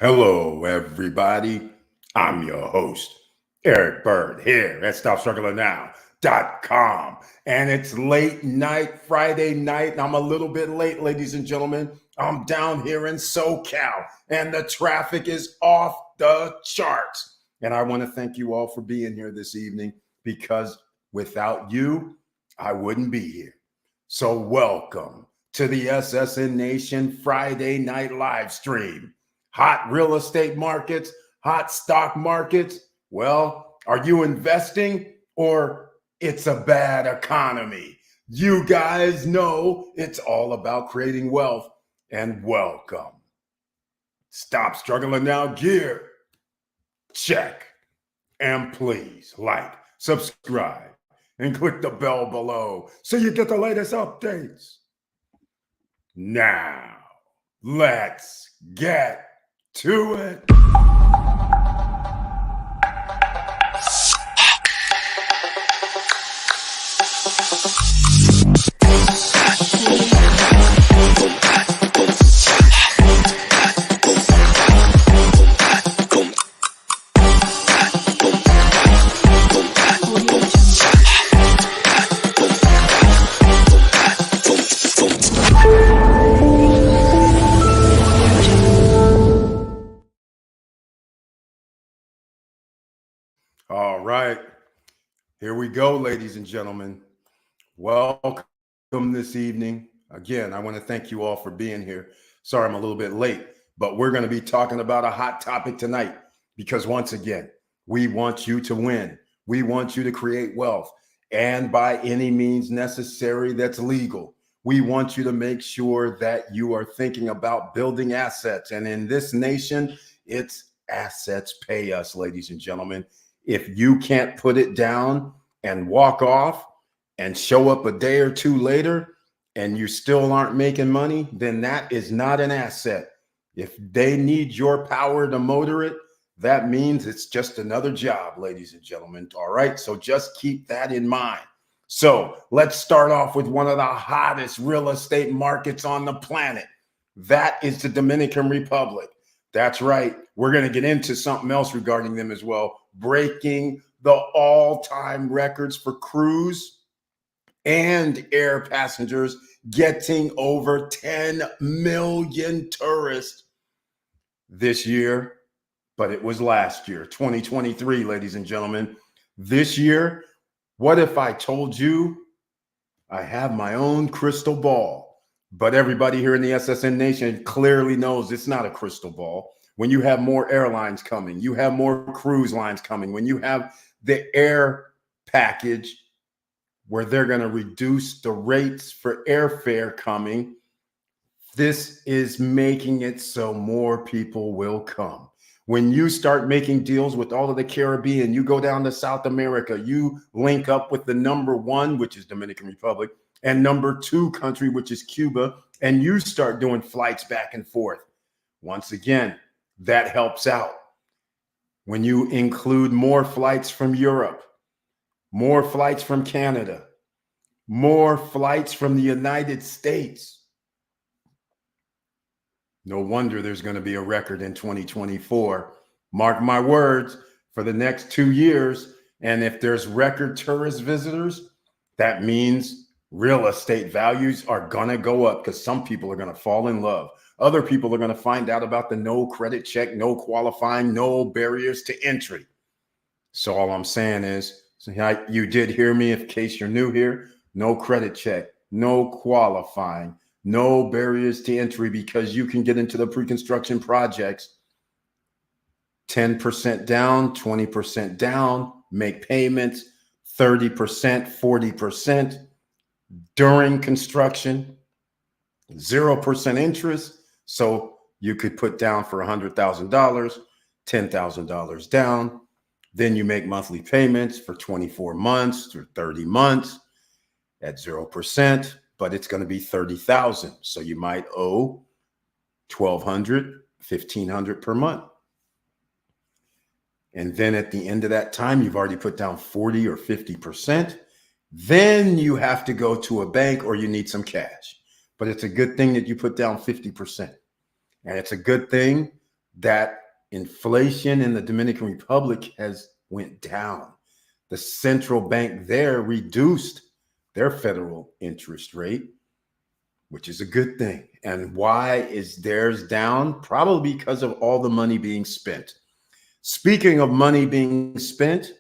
Hello, everybody. I'm your host, Eric Bird, here at StopStrugglingNow.com. And it's late night, Friday night, and I'm a little bit late, ladies and gentlemen. I'm down here in SoCal, and the traffic is off the charts. And I want to thank you all for being here this evening, because without you, I wouldn't be here. So welcome to the SSN Nation Friday night live stream. Hot real estate markets, hot stock markets. Well, are you investing or it's a bad economy? You guys know it's all about creating wealth, and welcome. Stop struggling now, gear. Check. And please like, subscribe, and click the bell below so you get the latest updates. Now, let's get to it. All right, here we go, ladies and gentlemen. Welcome this evening. Again, I want to thank you all for being here. Sorry, I'm a little bit late, but we're going to be talking about a hot topic tonight because once again, we want you to win. We want you to create wealth, and by any means necessary that's legal. We want you to make sure that you are thinking about building assets. And in this nation, it's assets pay us, ladies and gentlemen. If you can't put it down and walk off and show up a day or two later and you still aren't making money, then that is not an asset. If they need your power to motor it, that means it's just another job, ladies and gentlemen. All right, so just keep that in mind. So let's start off with one of the hottest real estate markets on the planet. That is the Dominican Republic. That's right. We're going to get into something else regarding them as well. Breaking the all-time records for cruise and air passengers, getting over 10 million tourists this year. But it was last year, 2023, ladies and gentlemen. This year, what if I told you I have my own crystal ball? But everybody here in the SSN Nation clearly knows it's not a crystal ball. When you have more airlines coming, you have more cruise lines coming, when you have the air package where they're going to reduce the rates for airfare coming, this is making it so more people will come. When you start making deals with all of the Caribbean, you go down to South America, you link up with the number one, which is Dominican Republic, and number two country, which is Cuba, and you start doing flights back and forth. Once again, that helps out. When you include more flights from Europe, more flights from Canada, more flights from the United States, no wonder there's going to be a record in 2024. Mark my words, for the next 2 years. And if there's record tourist visitors, that means real estate values are going to go up because some people are going to fall in love. Other people are going to find out about the no credit check, no qualifying, no barriers to entry. So all I'm saying is, you did hear me in case you're new here, no credit check, no qualifying, no barriers to entry, because you can get into the pre-construction projects 10% down, 20% down, make payments 30%, 40% during construction, 0% interest. So you could put down for $100,000, $10,000 down. Then you make monthly payments for 24 months or 30 months at 0%, but it's going to be $30,000. So you might owe $1,200, $1,500 per month. And then at the end of that time, you've already put down 40 or 50%. Then you have to go to a bank or you need some cash. But it's a good thing that you put down 50%. And it's a good thing that inflation in the Dominican Republic has went down. The central bank there reduced their federal interest rate, which is a good thing. And why is theirs down? Probably because of all the money being spent. Speaking of money being spent,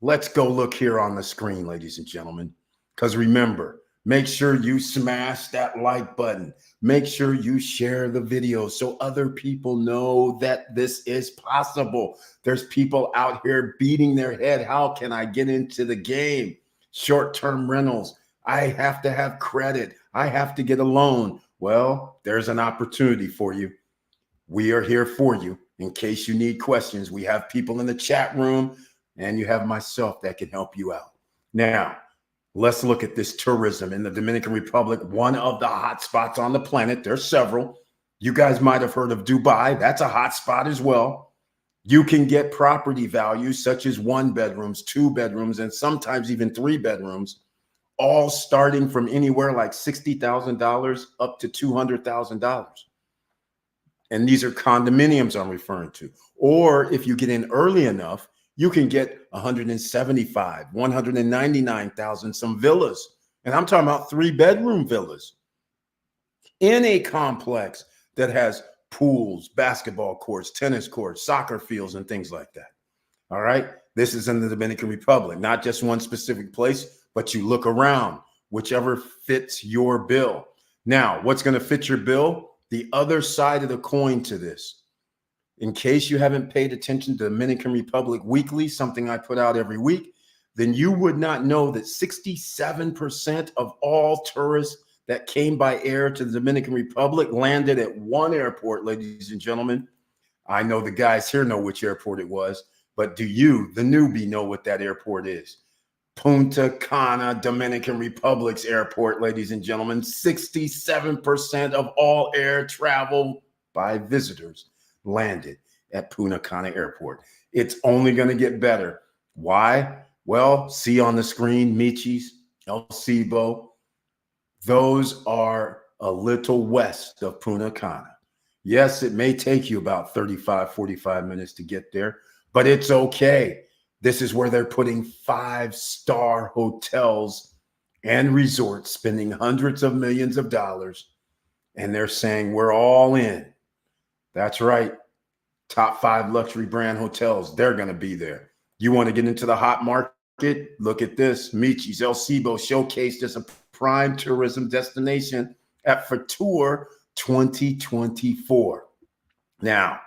let's go look here on the screen, ladies and gentlemen. Because remember, make sure you smash that like button. Make sure you share the video so other people know that this is possible. There's people out here beating their head. How can I get into the game? Short-term rentals. I have to have credit. I have to get a loan. Well, there's an opportunity for you. We are here for you. In case you need questions, we have people in the chat room and you have myself that can help you out. Now, let's look at this tourism in the Dominican Republic, one of the hot spots on the planet. There's several. You guys might have heard of Dubai. That's a hot spot as well. You can get property values such as 1 bedrooms, 2 bedrooms, and sometimes even 3 bedrooms, all starting from anywhere like $60,000 up to $200,000. And these are condominiums I'm referring to. Or if you get in early enough, you can get 175, 199,000, some villas. And I'm talking about 3-bedroom villas in a complex that has pools, basketball courts, tennis courts, soccer fields, and things like that. All right. This is in the Dominican Republic, not just one specific place, but you look around, whichever fits your bill. Now, what's going to fit your bill? The other side of the coin to this. In case you haven't paid attention to Dominican Republic Weekly, something I put out every week, then you would not know that 67% of all tourists that came by air to the Dominican Republic landed at one airport, ladies and gentlemen. I know the guys here know which airport it was, but do you, the newbie, know what that airport is? Punta Cana, Dominican Republic's airport, ladies and gentlemen. 67% of all air travel by visitors landed at Punta Cana Airport. It's only going to get better. Why? Well, see on the screen, Michis, El Ceibo. Those are a little west of Punta Cana. Yes, it may take you about 35, 45 minutes to get there, but it's okay. This is where they're putting 5-star hotels and resorts, spending hundreds of millions of dollars. And they're saying, we're all in. That's right. Top 5 luxury brand hotels, they're going to be there. You want to get into the hot market? Look at this. Michis, El Ceibo showcased as a prime tourism destination at Futur 2024. Now,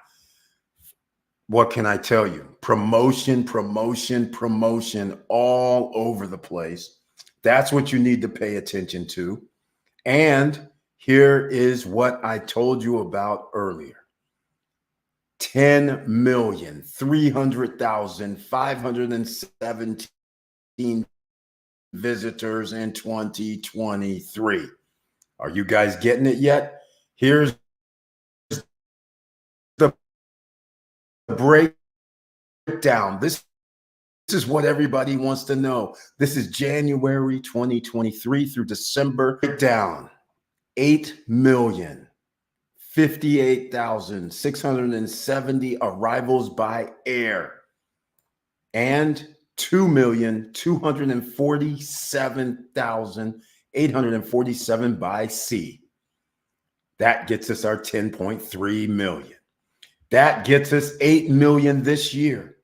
what can I tell you? Promotion, promotion, promotion all over the place. That's what you need to pay attention to. And here is what I told you about earlier. 10,300,517 visitors in 2023. Are you guys getting it yet? Here's the breakdown. This is what everybody wants to know. This is January 2023 through December. Breakdown. 8,058,670 arrivals by air and 2,247,847 by sea. That gets us our 10.3 million. That gets us 8 million this year.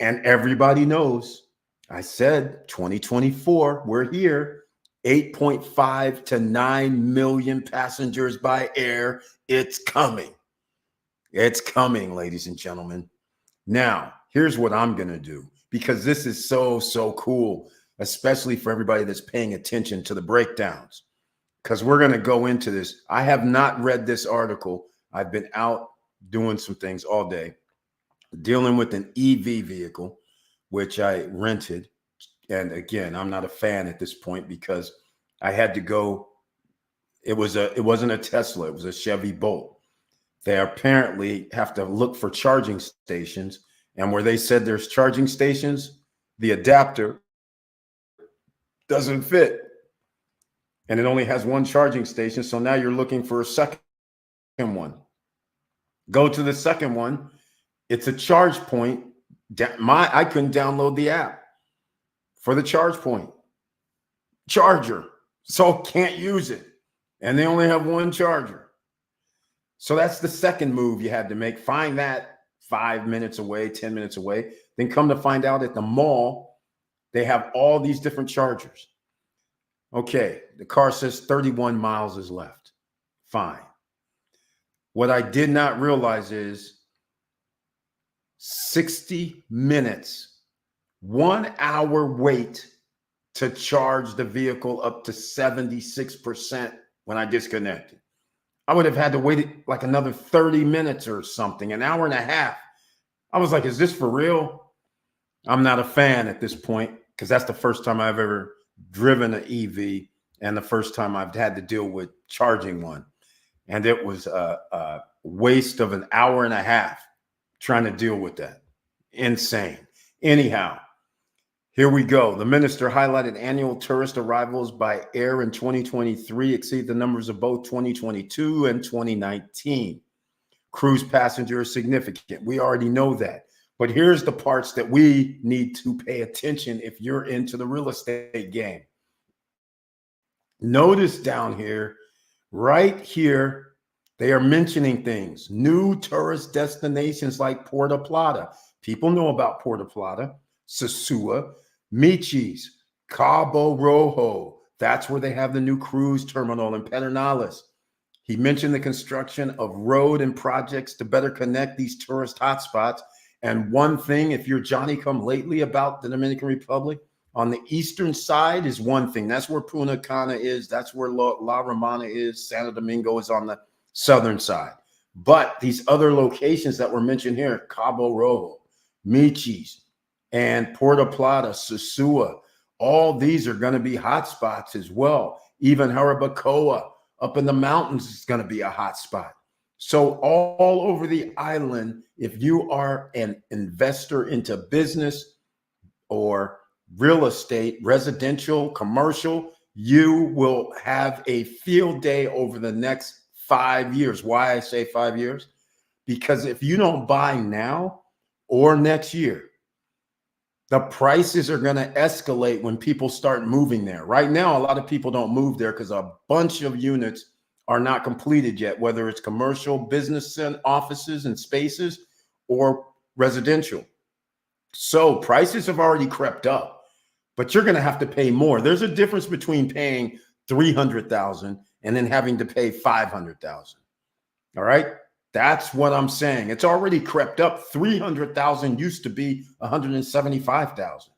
And everybody knows, I said 2024, we're here. 8.5 to 9 million passengers by air. It's coming. It's coming, ladies and gentlemen. Now, here's what I'm going to do, because this is so, so cool, especially for everybody that's paying attention to the breakdowns, because we're going to go into this. I have not read this article. I've been out doing some things all day, dealing with an EV vehicle, which I rented. And again, I'm not a fan at this point because I had to go. It wasn't a Tesla. It was a Chevy Bolt. They apparently have to look for charging stations. And where they said there's charging stations, the adapter doesn't fit. And it only has one charging station. So now you're looking for a second one. Go to the second one. It's a charge point. I couldn't download the app for the charge point charger, so can't use it. And they only have one charger. So that's the second move you had to make. Find that 5 minutes away, 10 minutes away. Then come to find out at the mall, they have all these different chargers. Okay, the car says 31 miles is left. Fine. What I did not realize is 60 minutes, 1 hour wait to charge the vehicle up to 76% when I disconnected. I would have had to wait like another 30 minutes or something, an hour and a half. I was like, is this for real? I'm not a fan at this point because that's the first time I've ever driven an EV and the first time I've had to deal with charging one. And it was a waste of an hour and a half trying to deal with that. Insane. Anyhow, here we go. The minister highlighted annual tourist arrivals by air in 2023 exceed the numbers of both 2022 and 2019. Cruise passengers significant. We already know that. But here's the parts that we need to pay attention if you're into the real estate game. Notice down here, right here, they are mentioning things. New tourist destinations like Puerto Plata. People know about Puerto Plata, Sosua, Michis, Cabo Rojo. That's where they have the new cruise terminal in Pedernales. He mentioned the construction of road and projects to better connect these tourist hotspots. And one thing, if you're Johnny come lately about the Dominican Republic, on the eastern side is one thing. That's where Punta Cana is. That's where La Romana is. Santo Domingo is on the southern side. But these other locations that were mentioned here, Cabo Rojo, Michis, and Puerto Plata, Sosua, all these are going to be hotspots as well. Even Jarabacoa up in the mountains is going to be a hotspot. So all over the island, if you are an investor into business or real estate, residential, commercial, you will have a field day over the next 5 years. Why I say 5 years? Because if you don't buy now or next year, the prices are going to escalate when people start moving there. Right now, a lot of people don't move there because a bunch of units are not completed yet, whether it's commercial, business and offices and spaces or residential. So prices have already crept up, but you're going to have to pay more. There's a difference between paying $300,000 and then having to pay $500,000. All right. That's what I'm saying. It's already crept up. 300,000 used to be 175,000.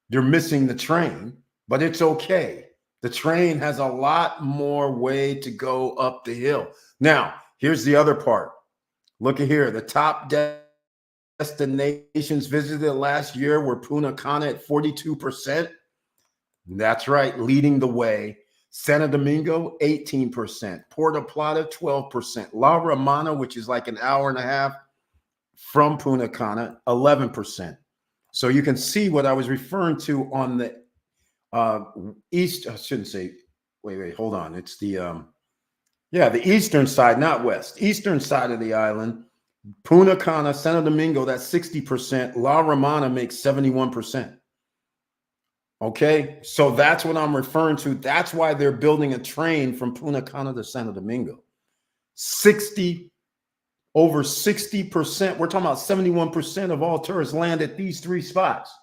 You're missing the train, but it's okay. The train has a lot more way to go up the hill. Now, here's the other part. Look at here. The top destinations visited last year were Punta Cana at 42%. That's right, leading the way. Santo Domingo, 18%. Puerto Plata, 12%. La Romana, which is like an hour and a half from Punta Cana, 11%. So you can see what I was referring to on the east. I shouldn't say, wait, hold on. It's the, the eastern side, not west. Eastern side of the island. Punta Cana, Santo Domingo, that's 60%. La Romana makes 71%. Okay, so that's what I'm referring to. That's why they're building a train from Punta Cana to Santo Domingo. Over 60%. We're talking about 71% of all tourists land at these three spots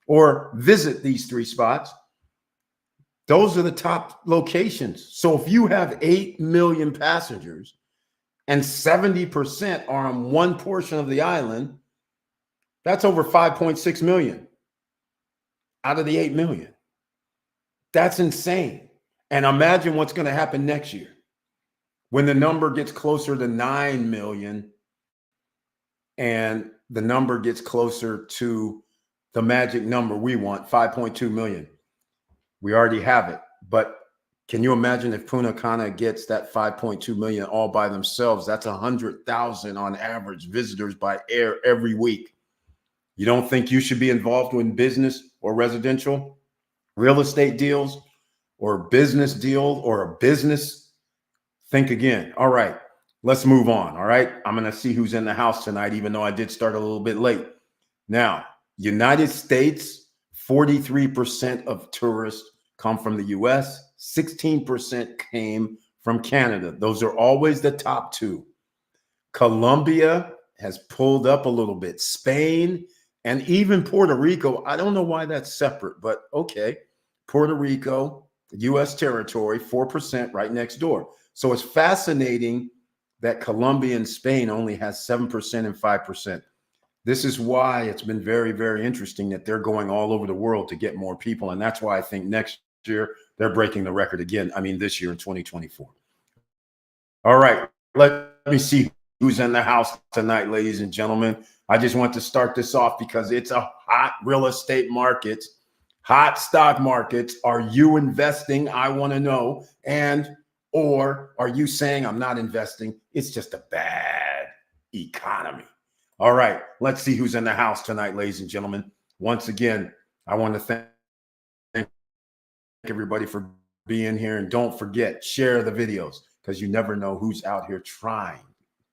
or visit these three spots. Those are the top locations. So if you have 8 million passengers and 70% are on one portion of the island, that's over 5.6 million out of the 8 million. That's insane. And imagine what's going to happen next year when the number gets closer to 9 million and the number gets closer to the magic number we want, 5.2 million. We already have it. But can you imagine if Punta Cana gets that 5.2 million all by themselves? That's 100,000 on average visitors by air every week. You don't think you should be involved in business or residential, real estate deals or business deal or a business? Think again. All right. let's move on. All right. I'm going to see who's in the house tonight, even though I did start a little bit late. Now, United States, 43% of tourists come from the US, 16% came from Canada. Those are always the top two. Colombia has pulled up a little bit. Spain and even Puerto Rico. I don't know why that's separate, but okay. Puerto Rico, US territory, 4% right next door. So it's fascinating that Colombia and Spain only has 7% and 5%. This is why it's been very, very interesting that they're going all over the world to get more people. And that's why I think next year they're breaking the record again. I mean, this year in 2024. All right, let me see who's in the house tonight, ladies and gentlemen. I just want to start this off because it's a hot real estate market, hot stock markets. Are you investing? I want to know. And or are you saying I'm not investing? It's just a bad economy. All right, let's see who's in the house tonight, ladies and gentlemen. Once again, I want to thank everybody for being here. And don't forget, share the videos because you never know who's out here trying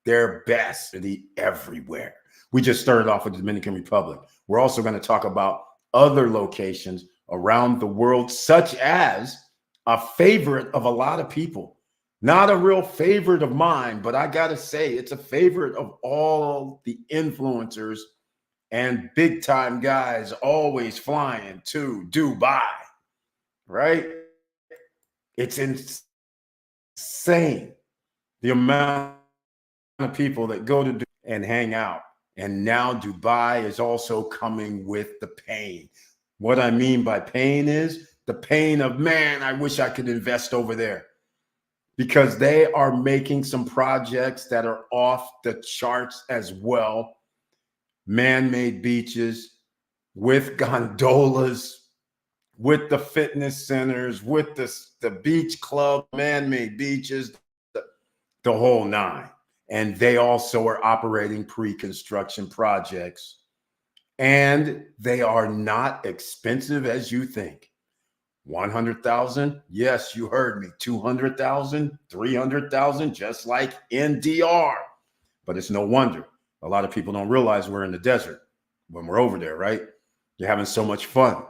their best everywhere. We just started off with the Dominican Republic. We're also going to talk about other locations around the world, such as a favorite of a lot of people. Not a real favorite of mine, but I got to say it's a favorite of all the influencers and big time guys always flying to Dubai, right? It's insane the amount of people that go to Dubai and hang out. And now Dubai is also coming with the pain. What I mean by pain is the pain of, man, I wish I could invest over there, because they are making some projects that are off the charts as well. Man-made beaches with gondolas, with the fitness centers, with the beach club, man-made beaches, the whole nine. And they also are operating pre-construction projects. And they are not expensive as you think. 100,000? Yes, you heard me. 200,000, 300,000, just like NDR. But it's no wonder. A lot of people don't realize we're in the desert when we're over there, right? You're having so much fun.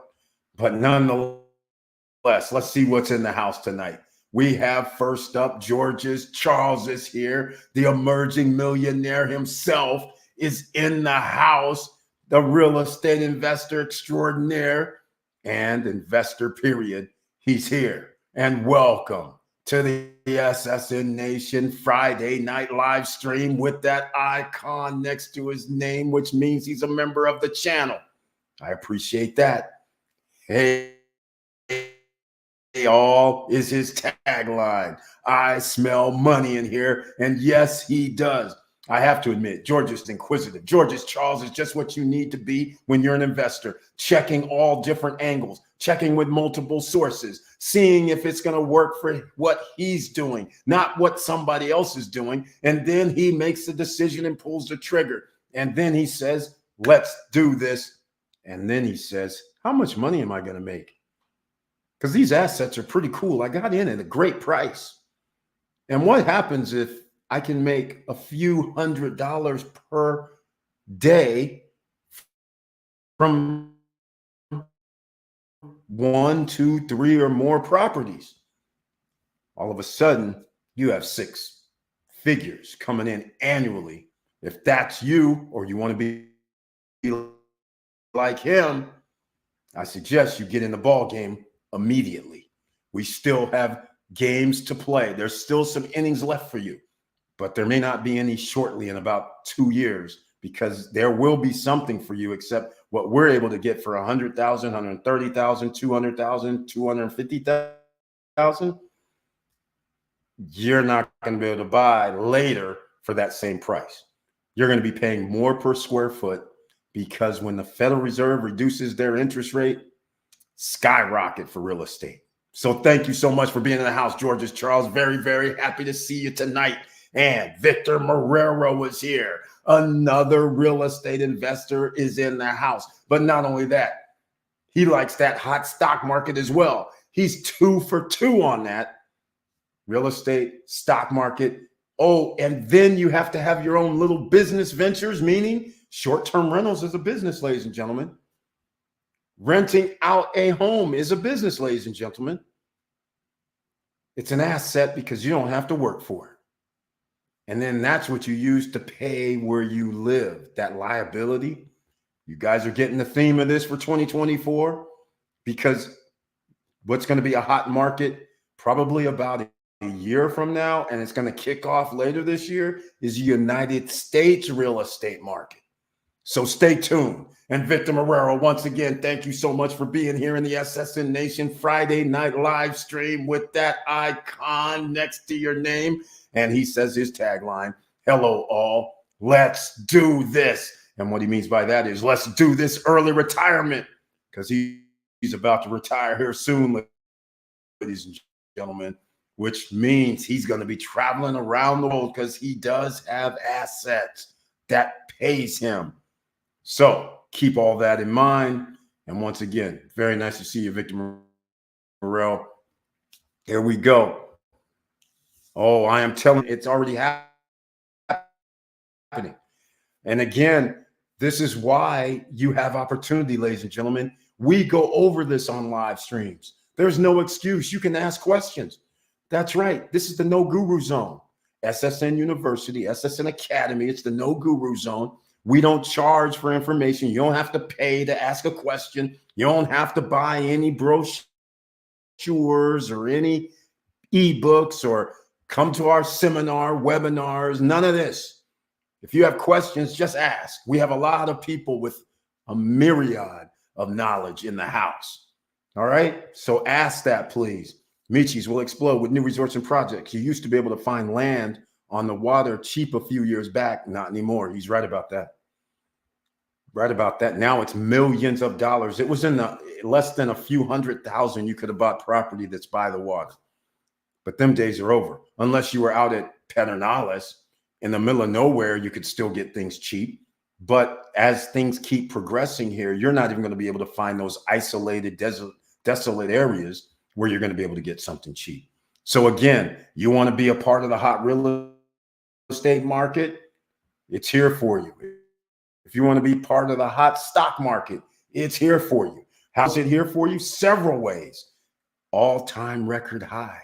But nonetheless, let's see what's in the house tonight. We have first up, George's Charles is here. The emerging millionaire himself is in the house. The real estate investor extraordinaire and investor period. He's here. And welcome to the SSN Nation Friday night live stream with that icon next to his name, which means he's a member of the channel. I appreciate that. Hey, all is his tagline. I smell money in here. And yes, he does. I have to admit, George is inquisitive. George's Charles is just what you need to be when you're an investor, checking all different angles, checking with multiple sources, seeing if it's going to work for what he's doing, not what somebody else is doing. And then he makes the decision and pulls the trigger. And then he says, let's do this. And then he says, how much money am I going to make? Because these assets are pretty cool. I got in at a great price. And what happens if I can make a few $100s per day from 1, 2, 3 or more properties? All of a sudden, you have 6 figures coming in annually. If that's you, or you want to be like him, I suggest you get in the ball game immediately. We still have games to play. There's still some innings left for you, but there may not be any shortly in about 2 years, because there will be something for you, except what we're able to get for 100,000, 130,000, 200,000, 250,000. You're not going to be able to buy later for that same price. You're going to be paying more per square foot, because when the Federal Reserve reduces their interest rate, skyrocket for real estate. So thank you so much for being in the house, George's Charles. Very, very happy to see you tonight. And Victor Marrero is here. Another real estate investor is in the house. But not only that, he likes that hot stock market as well. He's 2 for 2 on that. Real estate, stock market, Oh, and then you have to have your own little business ventures, meaning short-term rentals is a business, ladies and gentlemen. Renting out a home is a business, ladies and gentlemen. It's an asset because you don't have to work for it. And then that's what you use to pay where you live, that liability. You guys are getting the theme of this for 2024 because what's going to be a hot market probably about a year from now, and it's going to kick off later this year, is the United States real estate market. So stay tuned. And Victor Marrero, once again, thank you so much for being here in the SSN Nation Friday night live stream with that icon next to your name. And he says his tagline, hello all, let's do this. And what he means by that is let's do this early retirement because he's about to retire here soon, ladies and gentlemen, which means he's going to be traveling around the world because he does have assets that pays him. So keep all that in mind. And once again, very nice to see you, Victor Marrero. Here we go. Oh, I am telling you, it's already happening. And again, this is why you have opportunity, ladies and gentlemen. We go over this on live streams. There's no excuse. You can ask questions. That's right. This is the No Guru Zone. SSN University, SSN Academy. It's the No Guru Zone. We don't charge for information. You don't have to pay to ask a question. You don't have to buy any brochures or any ebooks or come to our seminar, webinars, none of this. If you have questions, just ask. We have a lot of people with a myriad of knowledge in the house. All right. So ask that, please. Michis will explode with new resorts and projects. You used to be able to find land on the water cheap a few years back. Not anymore. He's right about that. Right about that. Now it's millions of dollars. It was in the less than a few $100,000 you could have bought property that's by the water. But them days are over. Unless you were out at Pedernales in the middle of nowhere, you could still get things cheap. But as things keep progressing here, you're not even going to be able to find those isolated, desolate areas where you're going to be able to get something cheap. So again, you want to be a part of the hot real estate market? It's here for you. If you want to be part of the hot stock market, it's here for you. How's it here for you? Several ways. All-time record high.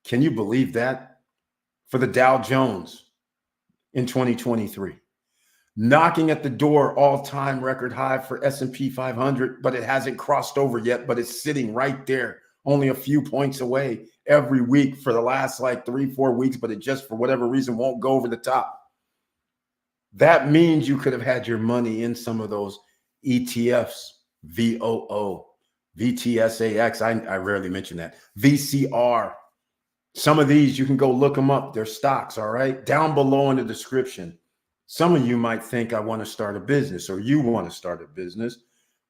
Can you believe that? For the Dow Jones in 2023. Knocking at the door, all-time record high for S&P 500, but it hasn't crossed over yet, but it's sitting right there, only a few points away every week for the last like 3-4 weeks, but it just, for whatever reason, won't go over the top. That means you could have had your money in some of those ETFs, VOO, VTSAX. I rarely mention that. VCR. Some of these, you can go look them up. They're stocks, all right? Down below in the description. Some of you might think I want to start a business or you want to start a business.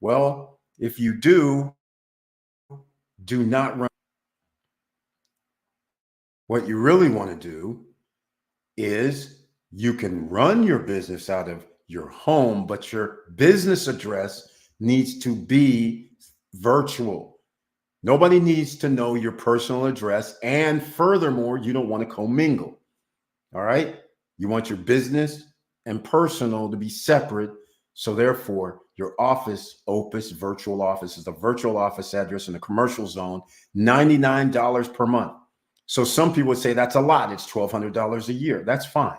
Well, if you do not run. What you really want to do is you can run your business out of your home, but your business address needs to be virtual. Nobody needs to know your personal address. And furthermore, you don't want to commingle. All right. You want your business and personal to be separate. So therefore, your office, Opus Virtual Office, is the virtual office address in the commercial zone, $99 per month. So some people would say that's a lot. It's $1,200 a year. That's fine.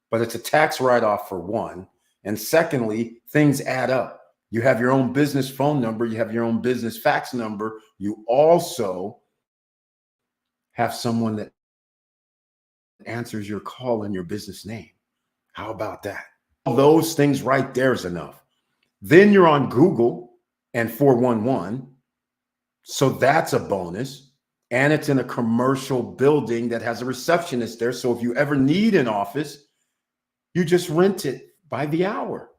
But it's a tax write-off for one. And secondly, things add up. You have your own business phone number. You have your own business fax number. You also have someone that answers your call in your business name. How about that? All those things right there is enough. Then you're on Google and 411. So that's a bonus. And it's in a commercial building that has a receptionist there. So if you ever need an office, you just rent it by the hour.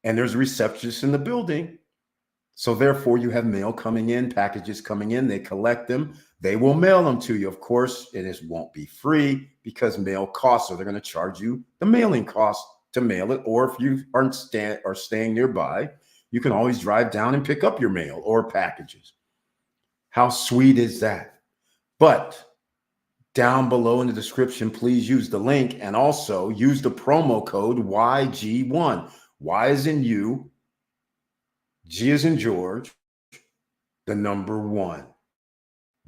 And there's a receptionist in the building. So therefore, you have mail coming in, packages coming in. They collect them. They will mail them to you. Of course, it won't be free because mail costs. So they're going to charge you the mailing cost to mail it. Or if you aren't staying nearby, you can always drive down and pick up your mail or packages. How sweet is that? But down below in the description. Please use the link and also use the promo code YG1. Y is in you, G is in George, the number 1.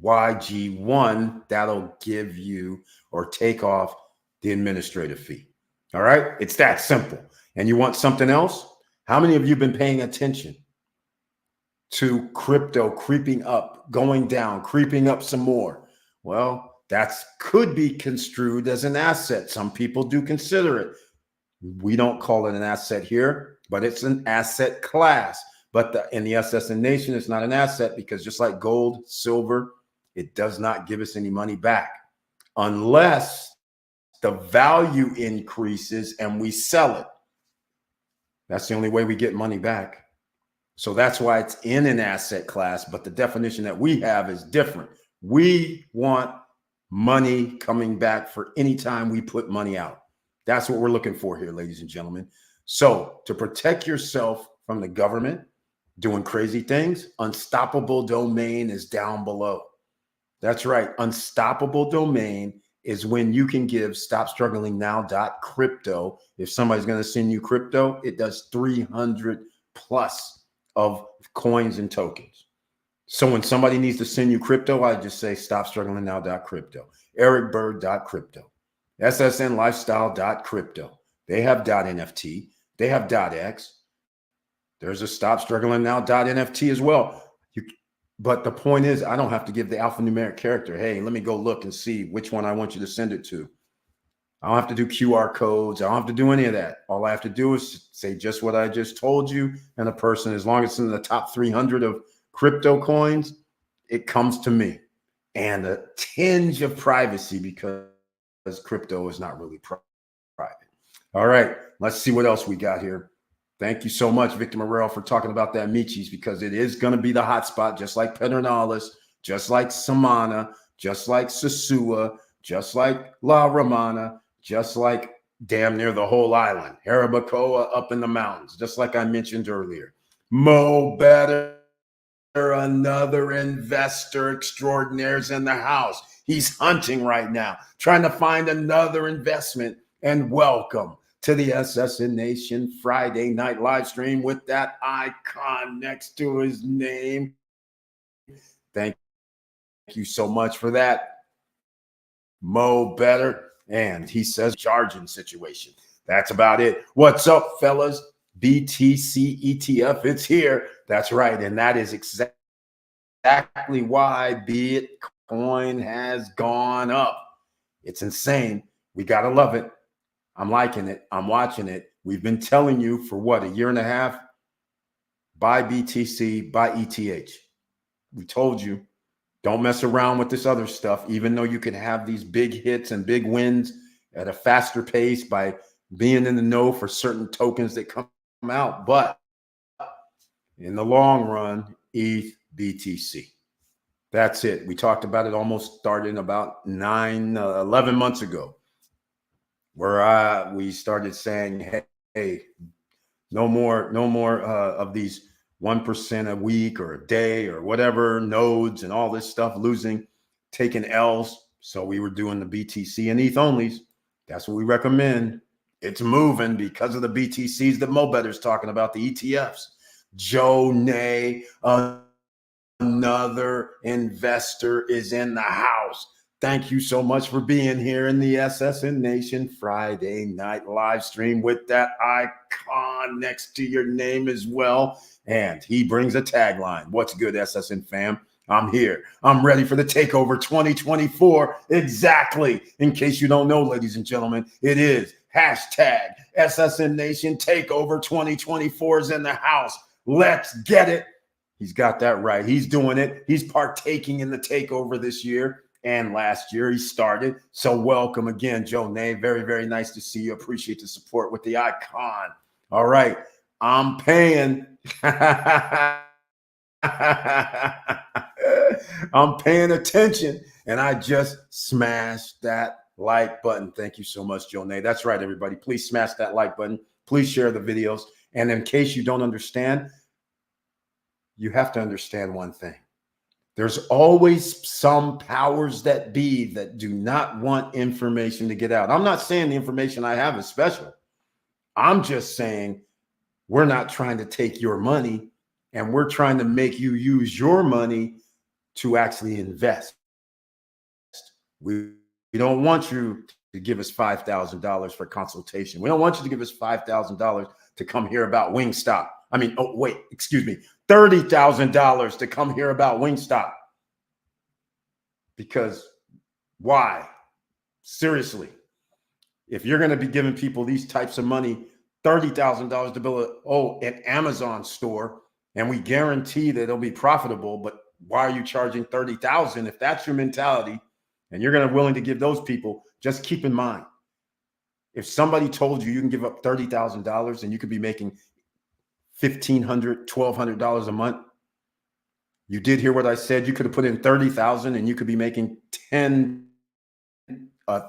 YG1, that'll give you or take off the administrative fee. All right, it's that simple. And you want something else? How many of you have been paying attention to crypto creeping up, going down, creeping up some more? Well, that could be construed as an asset. Some people do consider it. We don't call it an asset here, but it's an asset class. But in the SSN Nation, it's not an asset because just like gold, silver, it does not give us any money back unless the value increases and we sell it. That's the only way we get money back. So that's why it's in an asset class, but the definition that we have is different. We want money coming back for any time we put money out. That's what we're looking for here, ladies and gentlemen. So to protect yourself from the government doing crazy things, Unstoppable Domain is down below. That's right. Unstoppable Domain is when you can give stopstrugglingnow.crypto. If somebody's going to send you crypto, it does 300 plus of coins and tokens. So when somebody needs to send you crypto, I just say stopstrugglingnow.crypto, ericbird.crypto, ssnlifestyle.crypto. They have .nft. They have .x. There's a stopstrugglingnow.nft as well. But the point is, I don't have to give the alphanumeric character. Hey, let me go look and see which one I want you to send it to. I don't have to do QR codes. I don't have to do any of that. All I have to do is say just what I just told you. And a person, as long as it's in the top 300 of crypto coins, it comes to me. And a tinge of privacy because crypto is not really private. All right, let's see what else we got here. Thank you so much, Victor Morel, for talking about that Michis, because it is going to be the hot spot, just like Pedernales, just like Samana, just like Sosua, just like La Romana, just like damn near the whole island, Harabacoa up in the mountains, just like I mentioned earlier. Mo Better, another investor extraordinaire, is in the house. He's hunting right now, trying to find another investment. And welcome to the SSN Nation Friday night live stream with that icon next to his name. Thank you so much for that, Mo Better. And he says charging situation. That's about it. What's up, fellas? BTC ETF, it's here. That's right. And that is exactly why Bitcoin has gone up. It's insane. We got to love it. I'm liking it. I'm watching it. We've been telling you for what, a year and a half? Buy BTC, buy ETH. We told you, don't mess around with this other stuff, even though you can have these big hits and big wins at a faster pace by being in the know for certain tokens that come out. But in the long run, ETH, BTC. That's it. We talked about it almost starting about 11 months ago, where we started saying, hey, no more of these 1% a week or a day or whatever nodes and all this stuff taking L's. So we were doing the BTC and ETH onlys. That's what we recommend. It's moving because of the BTCs that Mo Better's talking about, the ETFs. Joe Nay, another investor, is in the house. Thank you so much for being here in the SSN Nation Friday night live stream with that icon next to your name as well. And he brings a tagline. What's good, SSN fam? I'm here. I'm ready for the takeover 2024. Exactly. In case you don't know, ladies and gentlemen, it is hashtag SSN Nation takeover 2024 is in the house. Let's get it. He's got that right. He's doing it. He's partaking in the takeover this year. And last year he started. So welcome again, Joe Nay. Very, very nice to see you. Appreciate the support with the icon. All right. I'm paying. I'm paying attention. And I just smashed that like button. Thank you so much, Joe Nay. That's right, everybody. Please smash that like button. Please share the videos. And in case you don't understand, you have to understand one thing. There's always some powers that be that do not want information to get out. I'm not saying the information I have is special. I'm just saying we're not trying to take your money, and we're trying to make you use your money to actually invest. We don't want you to give us $5,000 for consultation. We don't want you to give us $5,000 to come hear about Wingstop. I mean, oh, wait, excuse me, $30,000 to come hear about Wingstop. Because why? Seriously, if you're going to be giving people these types of money, $30,000 to build an Amazon store, and we guarantee that it'll be profitable, but why are you charging $30,000 if that's your mentality and you're going to willing to give those people? Just keep in mind, if somebody told you you can give up $30,000 and you could be making $1,500, $1,200 a month, you did hear what I said. You could have put in 30,000 and you could be making $1,000 to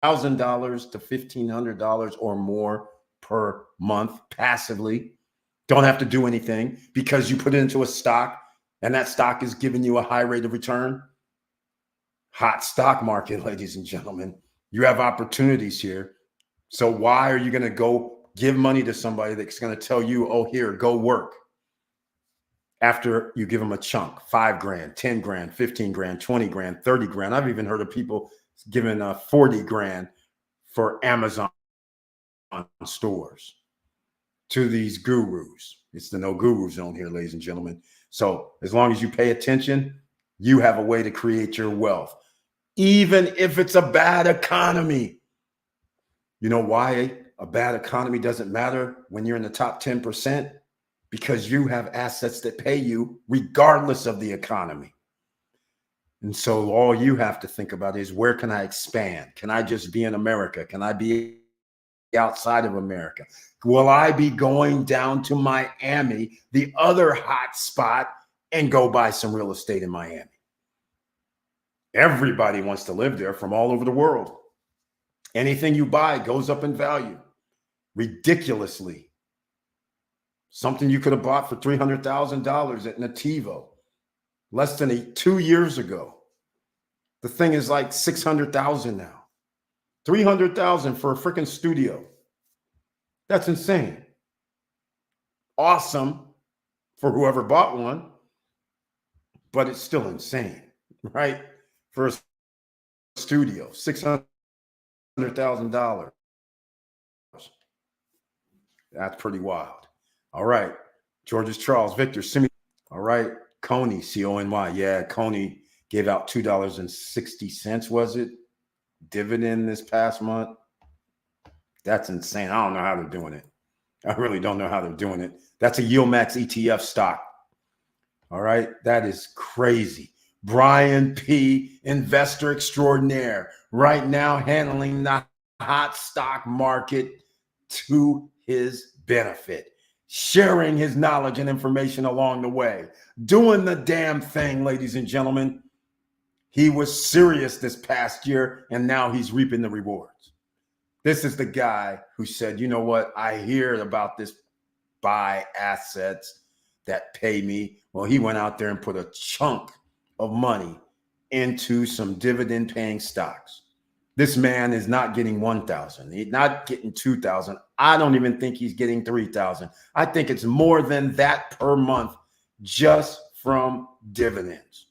$1,500 or more per month passively. Don't have to do anything because you put it into a stock and that stock is giving you a high rate of return. Hot stock market, ladies and gentlemen. You have opportunities here. So why are you going to go give money to somebody that's going to tell you, oh, here, go work? After you give them a chunk, 5 grand, 10 grand, 15 grand, 20 grand, 30 grand. I've even heard of people giving 40 grand for Amazon stores to these gurus. It's the no guru zone here, ladies and gentlemen. So as long as you pay attention, you have a way to create your wealth, even if it's a bad economy. You know why a bad economy doesn't matter when you're in the top 10%? Because you have assets that pay you regardless of the economy. And so all you have to think about is, where can I expand? Can I just be in America? Can I be outside of America? Will I be going down to Miami, the other hot spot, and go buy some real estate in Miami? Everybody wants to live there from all over the world. Anything you buy goes up in value ridiculously. Something you could have bought for $300,000 at Nativo less than 2 years ago. The thing is like $600,000 now. $300,000 for a freaking studio. That's insane. Awesome for whoever bought one, but it's still insane, right? For a studio, $600,000. That's pretty wild. All right. George's Charles, Victor, Simi. All right. Coney, C-O-N-Y. Yeah, Coney gave out $2.60, was it? Dividend this past month. That's insane. I don't know how they're doing it. I really don't know how they're doing it. That's a YieldMax ETF stock. All right. That is crazy. Brian P., investor extraordinaire, right now handling the hot stock market to his benefit, sharing his knowledge and information along the way, doing the damn thing, ladies and gentlemen. He was serious this past year, and now he's reaping the rewards. This is the guy who said, you know what? I hear about this buy assets that pay me. Well, he went out there and put a chunk of money into some dividend paying stocks. This man is not getting 1,000. He's not getting 2,000. I don't even think he's getting 3,000. I think it's more than that per month just from dividends.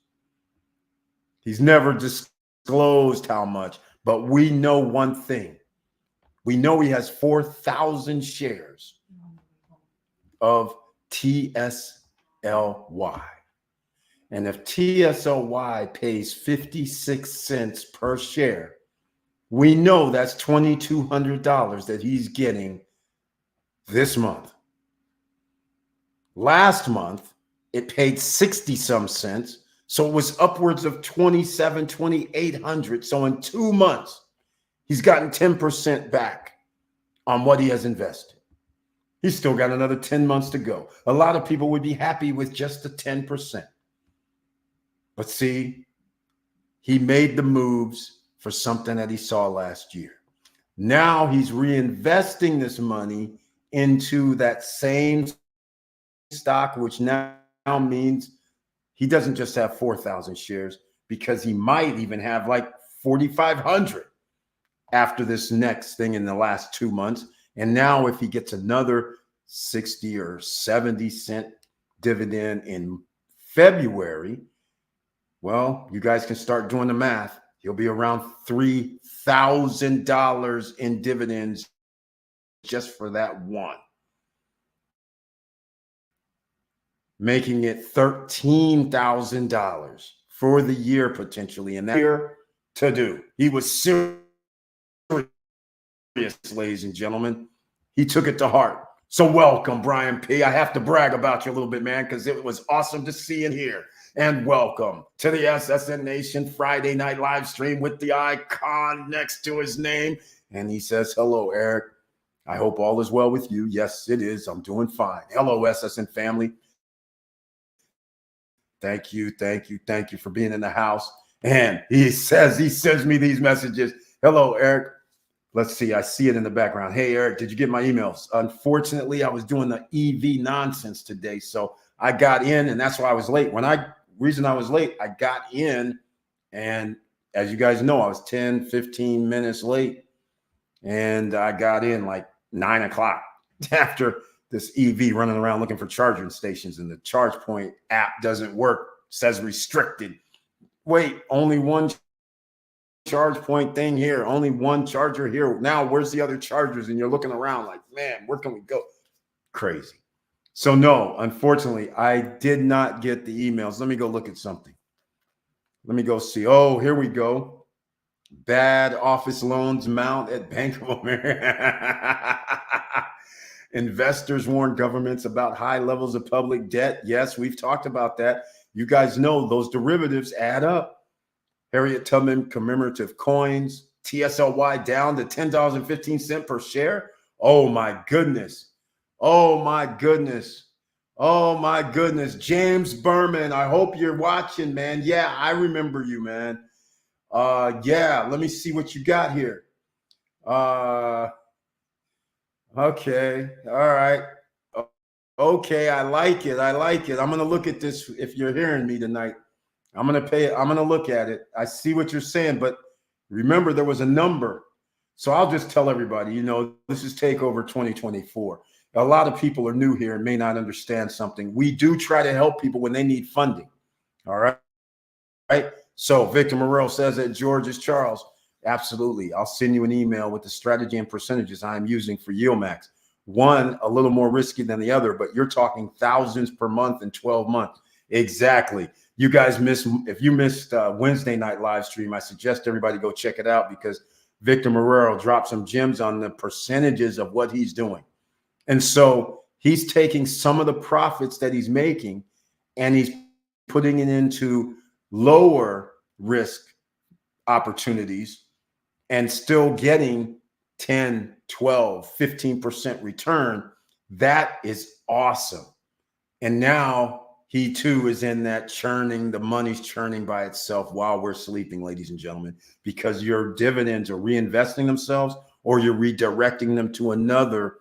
He's never disclosed how much, but we know one thing. We know he has 4,000 shares of TSLY. And if TSLY pays 56 cents per share, we know that's $2,200 that he's getting this month. Last month, it paid 60 some cents. So it was upwards of 2,800. So in 2 months, he's gotten 10% back on what he has invested. He's still got another 10 months to go. A lot of people would be happy with just the 10%. But see, he made the moves for something that he saw last year. Now he's reinvesting this money into that same stock, which now means he doesn't just have 4,000 shares, because he might even have like 4,500 after this next thing in the last 2 months. And now if he gets another 60 or 70 cent dividend in February, well, you guys can start doing the math. He'll be around $3,000 in dividends just for that one, making it $13,000 for the year potentially. And that year to do. He was serious, ladies and gentlemen. He took it to heart. So welcome, Brian P. I have to brag about you a little bit, man, because it was awesome to see and hear. And welcome to the SSN Nation Friday night live stream with the icon next to his name. And he says, hello, Eric. I hope all is well with you. Yes, it is. I'm doing fine. Hello, SSN family. Thank you for being in the house. And he sends me these messages. Hello, Eric. Let's see. I see it in the background. Hey, Eric, did you get my emails? Unfortunately, I was doing the EV nonsense today. So I got in, and that's why I was late. Reason I was late, I got in, and as you guys know, I was 10, 15 minutes late. And I got in like 9 o'clock after this EV running around looking for charging stations, and the ChargePoint app doesn't work, says restricted. Wait, only one ChargePoint thing here, only one charger here. Now, where's the other chargers? And you're looking around like, man, where can we go? Crazy. So no, unfortunately, I did not get the emails. Let me go look at something. Let me go see. Oh, here we go. Bad office loans mount at Bank of America. Investors warn governments about high levels of public debt. Yes, we've talked about that. You guys know those derivatives add up. Harriet Tubman commemorative coins, TSLY down to $10.15 per share. Oh my goodness. Oh my goodness. Oh my goodness. James Berman, I hope you're watching, man. Yeah, I remember you, man. Yeah, let me see what you got here. Okay. All right. Okay. I like it. I'm going to look at this. If you're hearing me tonight, I'm going to look at it. I see what you're saying, but remember there was a number. So I'll just tell everybody, this is Takeover 2024. A lot of people are new here and may not understand something. We do try to help people when they need funding. All right. Right. So Victor Morrell says that George is Charles. Absolutely. I'll send you an email with the strategy and percentages I'm using for YieldMax. One, a little more risky than the other, but you're talking thousands per month in 12 months. Exactly. You guys if you missed Wednesday night live stream, I suggest everybody go check it out, because Victor Morrell dropped some gems on the percentages of what he's doing. And so he's taking some of the profits that he's making and he's putting it into lower risk opportunities and still getting 10, 12, 15% return. That is awesome. And now he too is in that churning, the money's churning by itself while we're sleeping, ladies and gentlemen, because your dividends are reinvesting themselves or you're redirecting them to another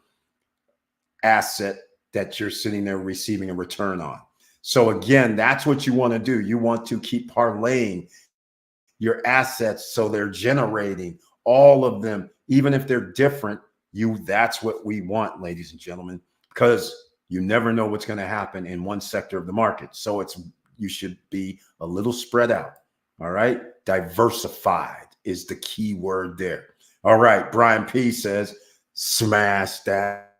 asset that you're sitting there receiving a return on. So again, that's what you want to do. You want to keep parlaying your assets so they're generating all of them, even if they're different. That's what we want, ladies and gentlemen, because you never know what's going to happen in one sector of the market. So you should be a little spread out. All right. Diversified is the key word there. All right. Brian P says, smash that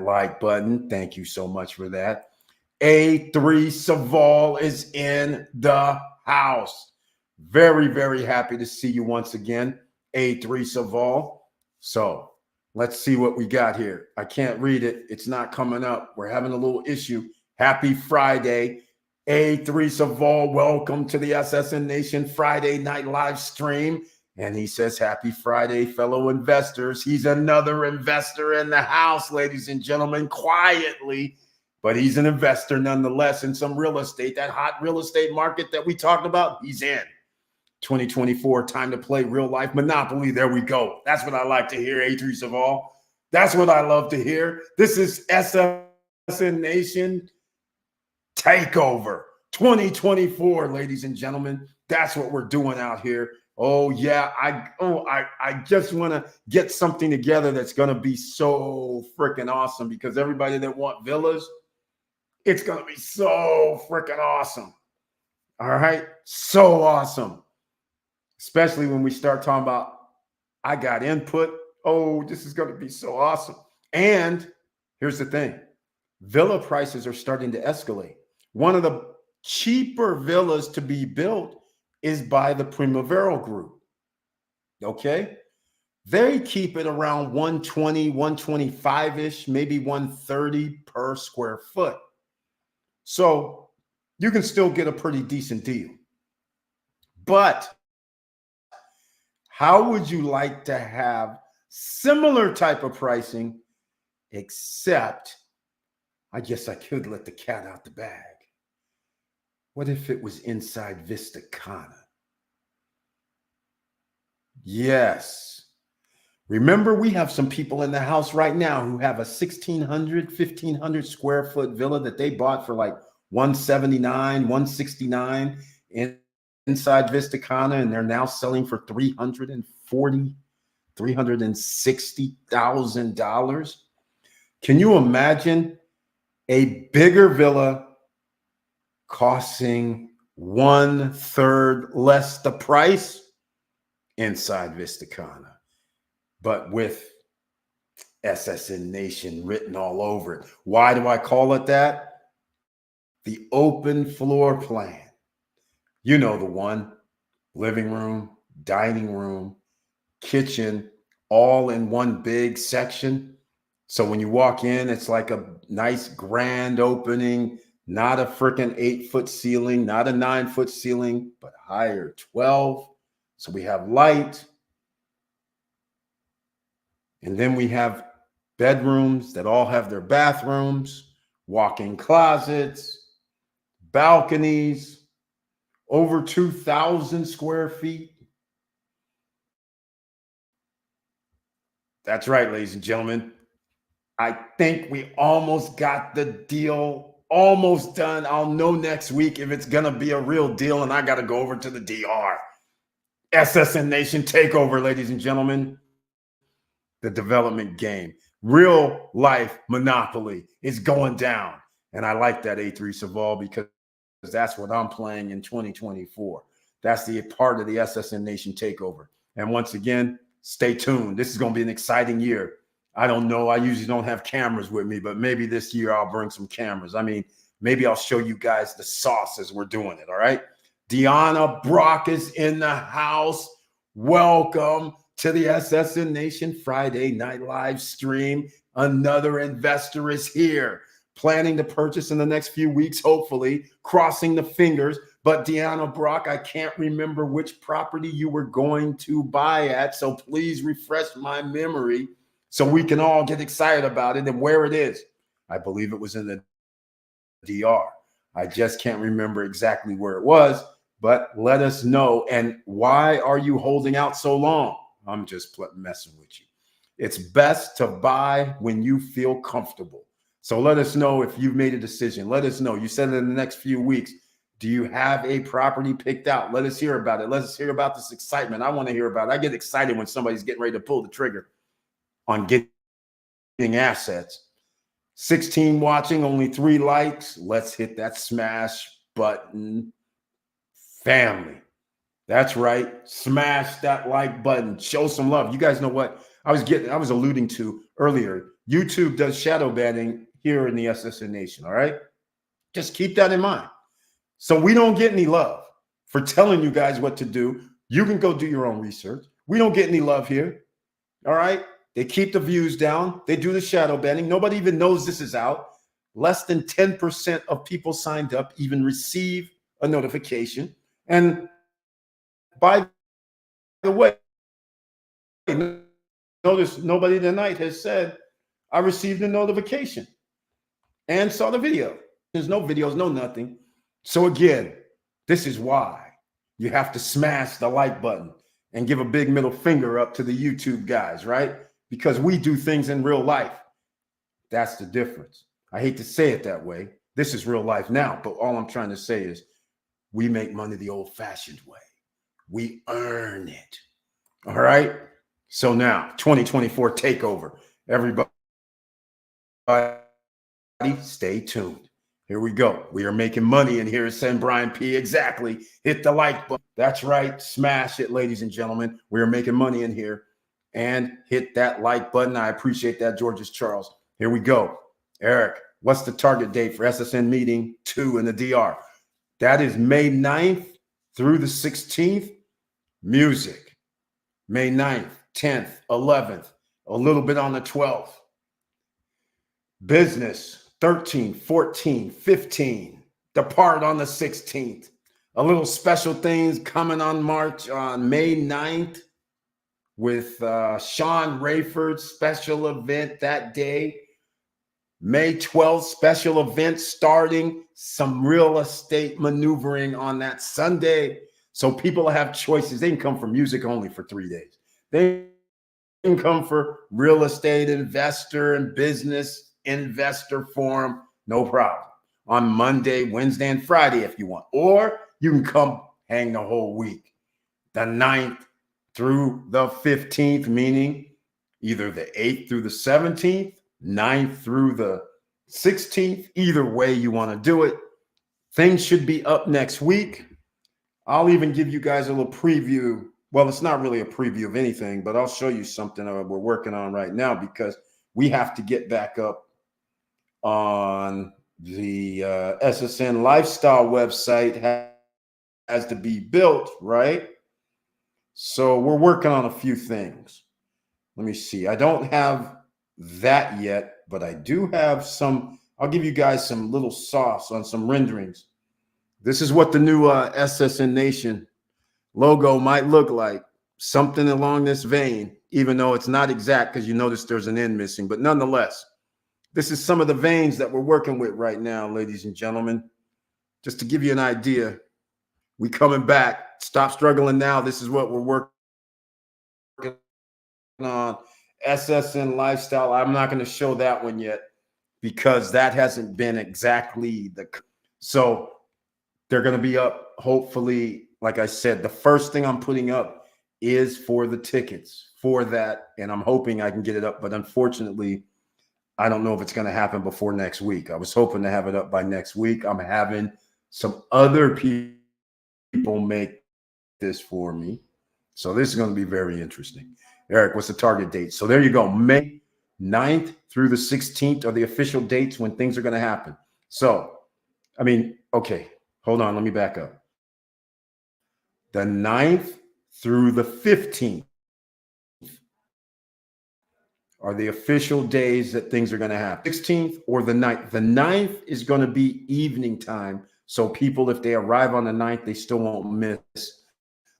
like button. Thank you so much for that. A3 Saval is in the house. Very, very happy to see you once again, A3 Saval. So let's see what we got here. I can't read it. It's not coming up. We're having a little issue. Happy Friday. A3 Saval, welcome to the SSN Nation Friday night live stream. And he says, happy Friday, fellow investors. He's another investor in the house, ladies and gentlemen, quietly. But he's an investor nonetheless in some real estate, that hot real estate market that we talked about. He's in 2024, time to play real life Monopoly. There we go. That's what I like to hear, A3 Saval. That's what I love to hear. This is SSN Nation Takeover. 2024, ladies and gentlemen. That's what we're doing out here. Oh yeah, I just want to get something together that's going to be so freaking awesome, because everybody that want villas, it's going to be so freaking awesome. All right, so awesome. Especially when we start talking about I got input. Oh, this is going to be so awesome. And here's the thing. Villa prices are starting to escalate. One of the cheaper villas to be built is by the Primavera Group. Okay? They keep it around 120, 125-ish, maybe 130 per square foot. So you can still get a pretty decent deal. But how would you like to have similar type of pricing, except I guess I could let the cat out the bag. What if it was inside Vista Cana? Yes. Remember, we have some people in the house right now who have a 1,600, 1,500 square foot villa that they bought for like 179, 169 inside Vista Cana, and they're now selling for $340,000, $360,000. Can you imagine a bigger villa costing 1/3 less the price inside Vista Cana, but with SSN Nation written all over it? Why do I call it that? The open floor plan. You know the one. Living room, dining room, kitchen, all in one big section. So when you walk in, it's like a nice grand opening, not a freaking 8-foot ceiling, not a 9-foot ceiling, but higher, 12. So we have light. And then we have bedrooms that all have their bathrooms, walk-in closets, balconies, over 2,000 square feet. That's right, ladies and gentlemen. I think we almost got the deal almost done. I'll know next week if it's going to be a real deal, and I got to go over to the DR. SSN Nation takeover, ladies and gentlemen. The development game. Real life Monopoly is going down. And I like that, A3 Saval, because that's what I'm playing in 2024. That's the part of the SSN Nation takeover. And once again, stay tuned. This is going to be an exciting year. I don't know. I usually don't have cameras with me, but maybe this year I'll bring some cameras. I mean, maybe I'll show you guys the sauce as we're doing it. All right. Deanna Brock is in the house. Welcome to the SSN Nation Friday Night Live stream. Another investor is here, planning to purchase in the next few weeks, hopefully, crossing the fingers. But Deanna Brock, I can't remember which property you were going to buy at, so please refresh my memory so we can all get excited about it and where it is. I believe it was in the DR. I just can't remember exactly where it was, but let us know. And why are you holding out so long? I'm just messing with you. It's best to buy when you feel comfortable. So let us know if you've made a decision. Let us know. You said in the next few weeks, do you have a property picked out? Let us hear about it. Let us hear about this excitement. I want to hear about it. I get excited when somebody's getting ready to pull the trigger on getting assets. 16 watching, only 3 likes. Let's hit that smash button. Family. That's right. Smash that like button. Show some love. You guys know what I was alluding to earlier. YouTube does shadow banning here in the SSN Nation. All right. Just keep that in mind. So we don't get any love for telling you guys what to do. You can go do your own research. We don't get any love here. All right. They keep the views down. They do the shadow banning. Nobody even knows this is out. Less than 10% of people signed up even receive a notification. And by the way, notice nobody tonight has said, I received a notification and saw the video. There's no videos, no nothing. So again, this is why you have to smash the like button and give a big middle finger up to the YouTube guys, right? Because we do things in real life. That's the difference. I hate to say it that way, This is real life now. But all I'm trying to say is we make money the old fashioned way. We earn it. All right. So now 2024 takeover. Everybody stay tuned. Here we go. We are making money in here. Send Brian P. Exactly. Hit the like button. That's right. Smash it, ladies and gentlemen. We are making money in here. And hit that like button. I appreciate that, Georges Charles. Here we go. Eric, what's the target date for SSN meeting 2 in the DR? That is May 9th through the 16th. Music. May 9th, 10th, 11th, a little bit on the 12th. Business, 13, 14, 15. Depart on the 16th. A little special things coming on May 9th with Sean Rayford's special event that day. May 12th, special event starting, some real estate maneuvering on that Sunday. So people have choices. They can come for music only for 3 days. They can come for real estate investor and business investor forum, no problem. On Monday, Wednesday, and Friday if you want. Or you can come hang the whole week. The 9th through the 15th, meaning either the 8th through the 17th, 9th through the 16th, either way you want to do it. Things should be up next week. I'll even give you guys a little preview. Well, it's not really a preview of anything, but I'll show you something we're working on right now because we have to get back up on the SSN Lifestyle website has to be built, right? So we're working on a few things. Let me see. I don't have that yet, but I do have some. I'll give you guys some little sauce on some renderings. This is what the new SSN Nation logo might look like. Something along this vein, even though it's not exact because you notice there's an N missing. But nonetheless, this is some of the veins that we're working with right now, ladies and gentlemen. Just to give you an idea, we coming back. Stop struggling now. This is what we're working on. SSN Lifestyle. I'm not going to show that one yet because that hasn't been exactly the. So they're going to be up, hopefully. Like I said, the first thing I'm putting up is for the tickets for that. And I'm hoping I can get it up. But unfortunately, I don't know if it's going to happen before next week. I was hoping to have it up by next week. I'm having some other people make this for me. So this is going to be very interesting. Eric, what's the target date? So there you go. May 9th through the 16th are the official dates when things are going to happen. So, I mean, okay, hold on. Let me back up. The 9th through the 15th are the official days that things are going to happen. 16th or the 9th. The 9th is going to be evening time. So people, if they arrive on the 9th, they still won't miss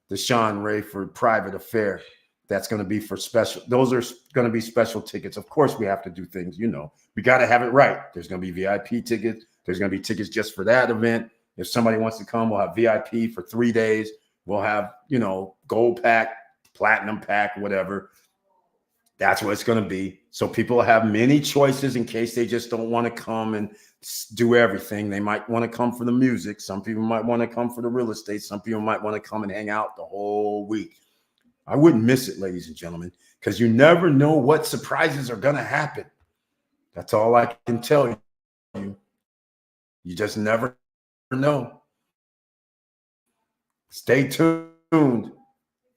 the Sean Rayford private affair. That's going to be for special. Those are going to be special tickets. Of course, we have to do things, you know, we got to have it right. There's going to be VIP tickets. There's going to be tickets just for that event. If somebody wants to come, we'll have VIP for 3 days. We'll have, you know, gold pack, platinum pack, whatever. That's what it's going to be. So people have many choices in case they just don't want to come and do everything. They might want to come for the music. Some people might want to come for the real estate. Some people might want to come and hang out the whole week. I wouldn't miss it, ladies and gentlemen, because you never know what surprises are going to happen. That's all I can tell you. You just never know. Stay tuned.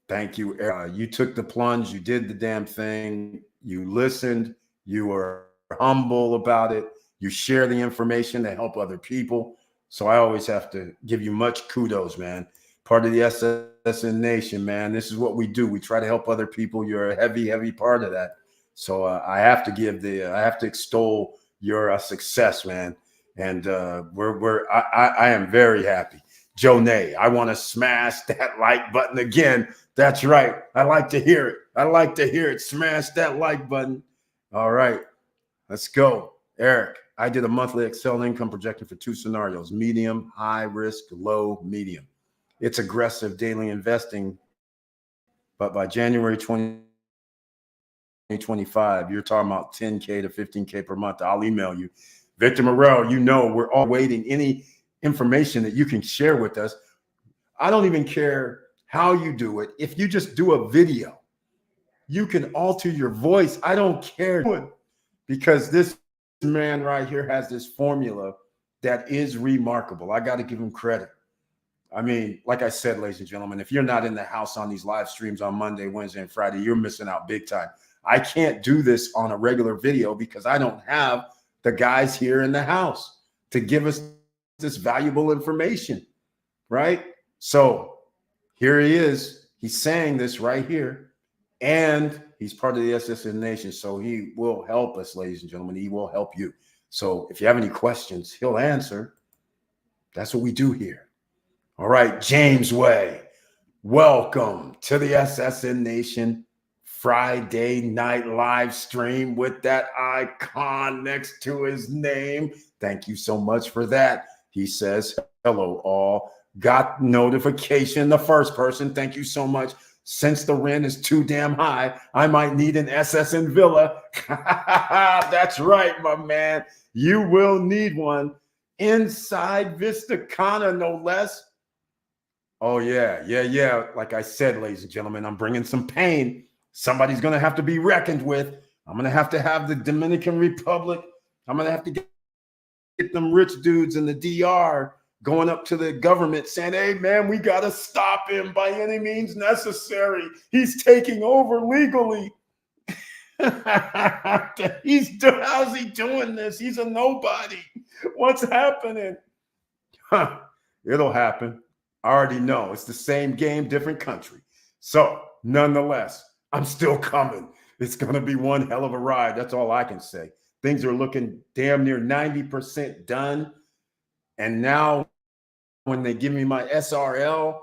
Thank you. You took the plunge. You did the damn thing. You listened. You were humble about it. You share the information to help other people. So I always have to give you much kudos, man. Part of the SSN Nation, man. This is what we do. We try to help other people. You're a heavy, heavy part of that. So I have to extol your success, man. And I am very happy. Joe Nay, I want to smash that like button again. That's right. I like to hear it. I like to hear it. Smash that like button. All right, let's go. Eric, I did a monthly Excel income projection for 2 scenarios: medium, high risk, low, medium. It's aggressive daily investing, but by January 2025, you're talking about 10K to 15K per month. I'll email you. Victor Morrell, you know, we're all waiting any information that you can share with us. I don't even care how you do it. If you just do a video, you can alter your voice. I don't care, because this man right here has this formula that is remarkable. I got to give him credit. I mean, like I said, ladies and gentlemen, if you're not in the house on these live streams on Monday, Wednesday, and Friday, you're missing out big time. I can't do this on a regular video because I don't have the guys here in the house to give us this valuable information, right? So here he is. He's saying this right here, and he's part of the SSN Nation. So he will help us, ladies and gentlemen. He will help you. So if you have any questions, he'll answer. That's what we do here. All right, James Way, welcome to the SSN Nation Friday night live stream with that icon next to his name. Thank you so much for that. He says, hello all. Got notification, the first person. Thank you so much. Since the rent is too damn high, I might need an SSN villa. That's right, my man. You will need one inside Vista Cana, no less. Oh, yeah. Like I said, ladies and gentlemen, I'm bringing some pain. Somebody's going to have to be reckoned with. I'm going to have the Dominican Republic. I'm going to have to get them rich dudes in the DR going up to the government saying, hey, man, we got to stop him by any means necessary. He's taking over legally. How's he doing this? He's a nobody. What's happening? It'll happen. I already know. It's the same game, different country. So nonetheless, I'm still coming. It's going to be one hell of a ride. That's all I can say. Things are looking damn near 90% done. And now when they give me my SRL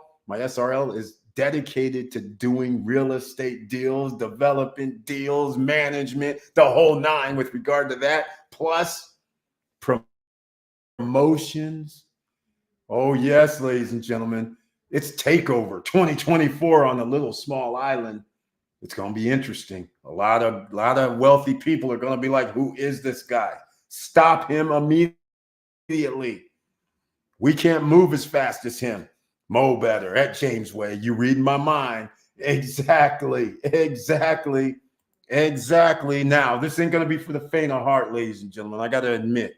is dedicated to doing real estate deals, developing deals, management, the whole nine with regard to that, plus promotions. Oh, yes, ladies and gentlemen, it's takeover 2024 on a little small island. It's going to be interesting. A lot of wealthy people are going to be like, who is this guy? Stop him immediately. We can't move as fast as him. Mo better at James Way. You read my mind. Exactly. Now, this ain't going to be for the faint of heart, ladies and gentlemen. I got to admit,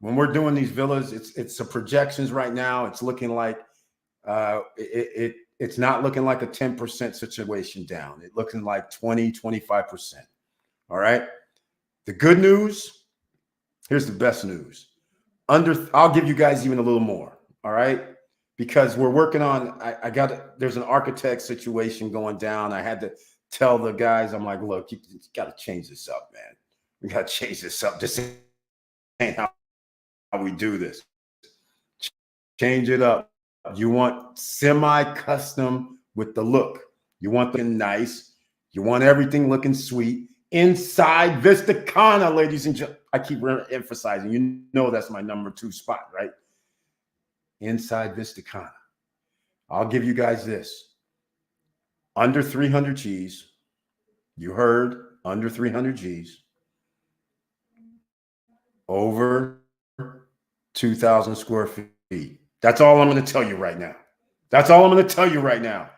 when we're doing these villas, it's the projections right now. It's looking like it's not looking like a 10% situation down. It's looking like 20-25%. All right. The good news, here's the best news. I'll give you guys even a little more. All right. Because we're working on, there's an architect situation going down. I had to tell the guys, I'm like, look, you got to change this up, man. We got to change this up. This ain't how we do this. Change it up. You want semi-custom with the look. You want looking nice. You want everything looking sweet. Inside Vista Cana, ladies and gentlemen. I keep emphasizing, you know that's my number 2 spot, right? Inside Vista Cana. I'll give you guys this. Under 300 G's. You heard, under 300 G's. Over 2,000 square feet. That's all I'm going to tell you right now.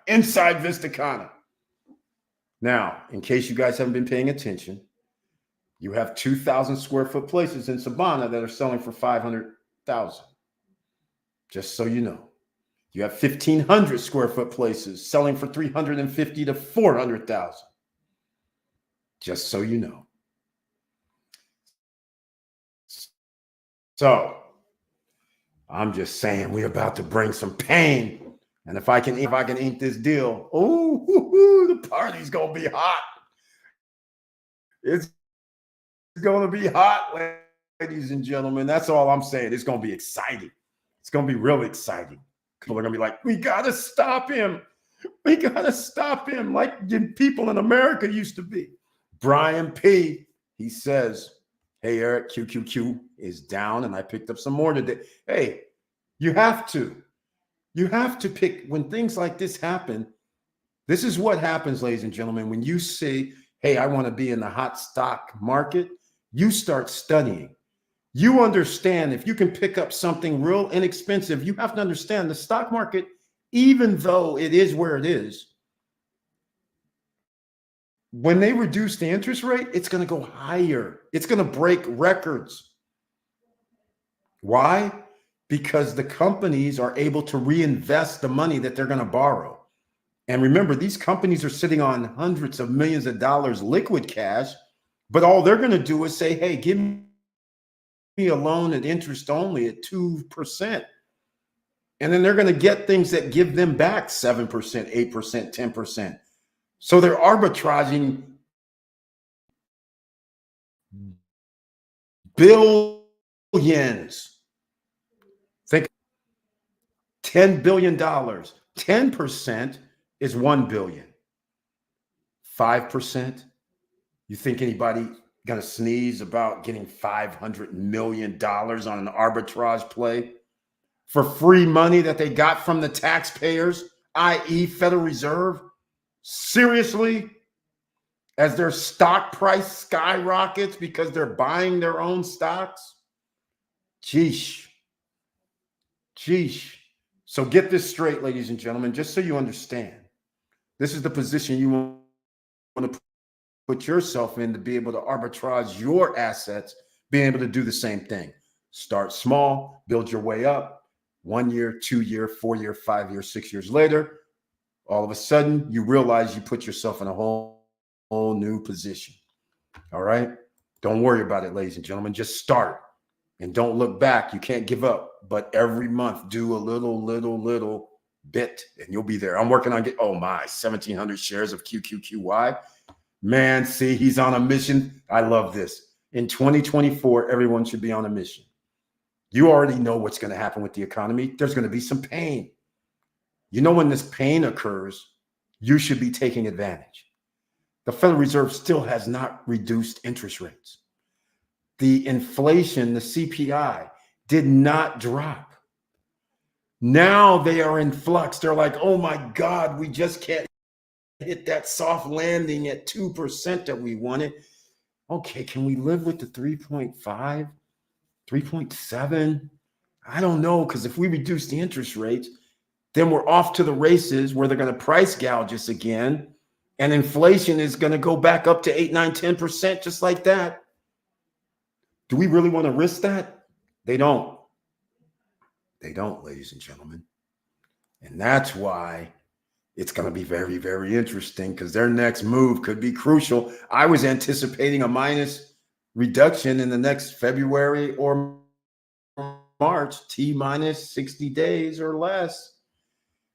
Inside Vista Cana. Now, in case you guys haven't been paying attention, you have 2,000 square foot places in Savannah that are selling for $500,000. Just so you know. You have 1,500 square foot places selling for $350,000 to $400,000. Just so you know. So I'm just saying we're about to bring some pain. And if I can ink this deal, the party's going to be hot. It's going to be hot, ladies and gentlemen. That's all I'm saying. It's going to be exciting. It's going to be really exciting. People are going to be like, we got to stop him. We got to stop him like people in America used to be. Brian P., he says, hey, Eric, QQQ is down, and I picked up some more today. Hey, you have to pick when things like this happen. This is what happens, ladies and gentlemen. When you say, hey, I want to be in the hot stock market, You start studying. You understand if you can pick up something real inexpensive, you have to understand the stock market, even though it is where it is, when they reduce the interest rate, it's going to go higher. It's going to break records. Why? Because the companies are able to reinvest the money that they're going to borrow. And remember, these companies are sitting on hundreds of millions of dollars liquid cash, but all they're going to do is say, hey, give me a loan at interest only at 2%. And then they're going to get things that give them back 7%, 8%, 10%. So they're arbitraging billions. Think $10 billion. 10% is 1 billion. 5%. You think anybody going to sneeze about getting $500 million on an arbitrage play for free money that they got from the taxpayers, i.e. Federal Reserve? Seriously? As their stock price skyrockets because they're buying their own stocks? Geesh. Geesh. So get this straight, ladies and gentlemen, just so you understand. This is the position you want to put yourself in to be able to arbitrage your assets, being able to do the same thing. Start small, build your way up. 1 year, 2 year, 4 year, 5 year, 6 years later, all of a sudden you realize you put yourself in a whole new position. All right. Don't worry about it, ladies and gentlemen. Just start and don't look back. You can't give up, but every month do a little bit and you'll be there. I'm working on 1,700 shares of QQQY. Man, see, he's on a mission. I love this. In 2024, everyone should be on a mission. You already know what's going to happen with the economy. There's going to be some pain. You know, when this pain occurs, you should be taking advantage. The Federal Reserve still has not reduced interest rates. The inflation, the CPI, did not drop. Now they are in flux. They're like, oh my God, we just can't hit that soft landing at 2% that we wanted. Okay, can we live with the 3.5, 3.7? I don't know, because if we reduce the interest rates, then we're off to the races where they're going to price gouge us again. And inflation is going to go back up to 8, 9, 10%, just like that. Do we really want to risk that? They don't. They don't, ladies and gentlemen. And that's why it's going to be very, very interesting, because their next move could be crucial. I was anticipating a minus reduction in the next February or March, T minus 60 days or less.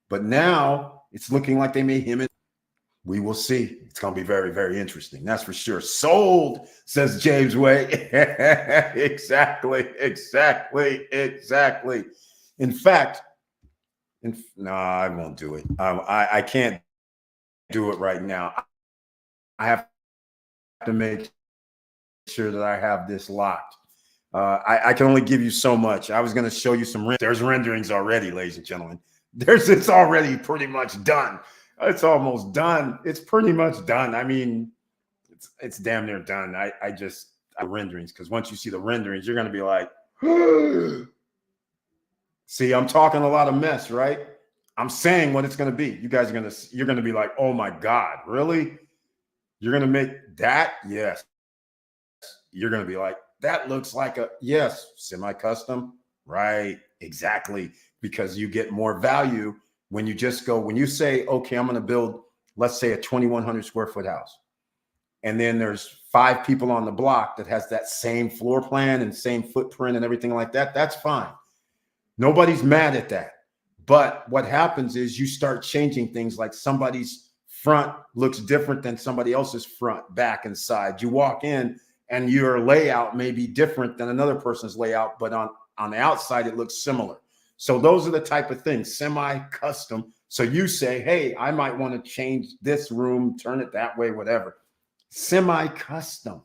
But now it's looking like they may him. We will see. It's going to be very, very interesting. That's for sure. Sold, says James Way. Exactly. In fact, no, I won't do it. I can't do it right now. I have to make sure that I have this locked. I can only give you so much. I was going to show you some. There's renderings already, ladies and gentlemen. It's already pretty much done. It's almost done. It's pretty much done. I mean, it's damn near done. I renderings, because once you see the renderings, you're going to be like, see, I'm talking a lot of mess, right? I'm saying what it's going to be. You guys are you're going to be like, oh my God, really? You're going to make that? Yes. You're going to be like, that looks like a, yes, semi-custom. Right. Exactly. Because you get more value when you just go, when you say, okay, I'm going to build, let's say, a 2,100 square foot house. And then there's 5 people on the block that has that same floor plan and same footprint and everything like that. That's fine. Nobody's mad at that. But what happens is you start changing things, like somebody's front looks different than somebody else's front, back, and side. You walk in and your layout may be different than another person's layout, but on the outside, it looks similar. So those are the type of things, semi-custom. So you say, hey, I might want to change this room, turn it that way, whatever. Semi-custom.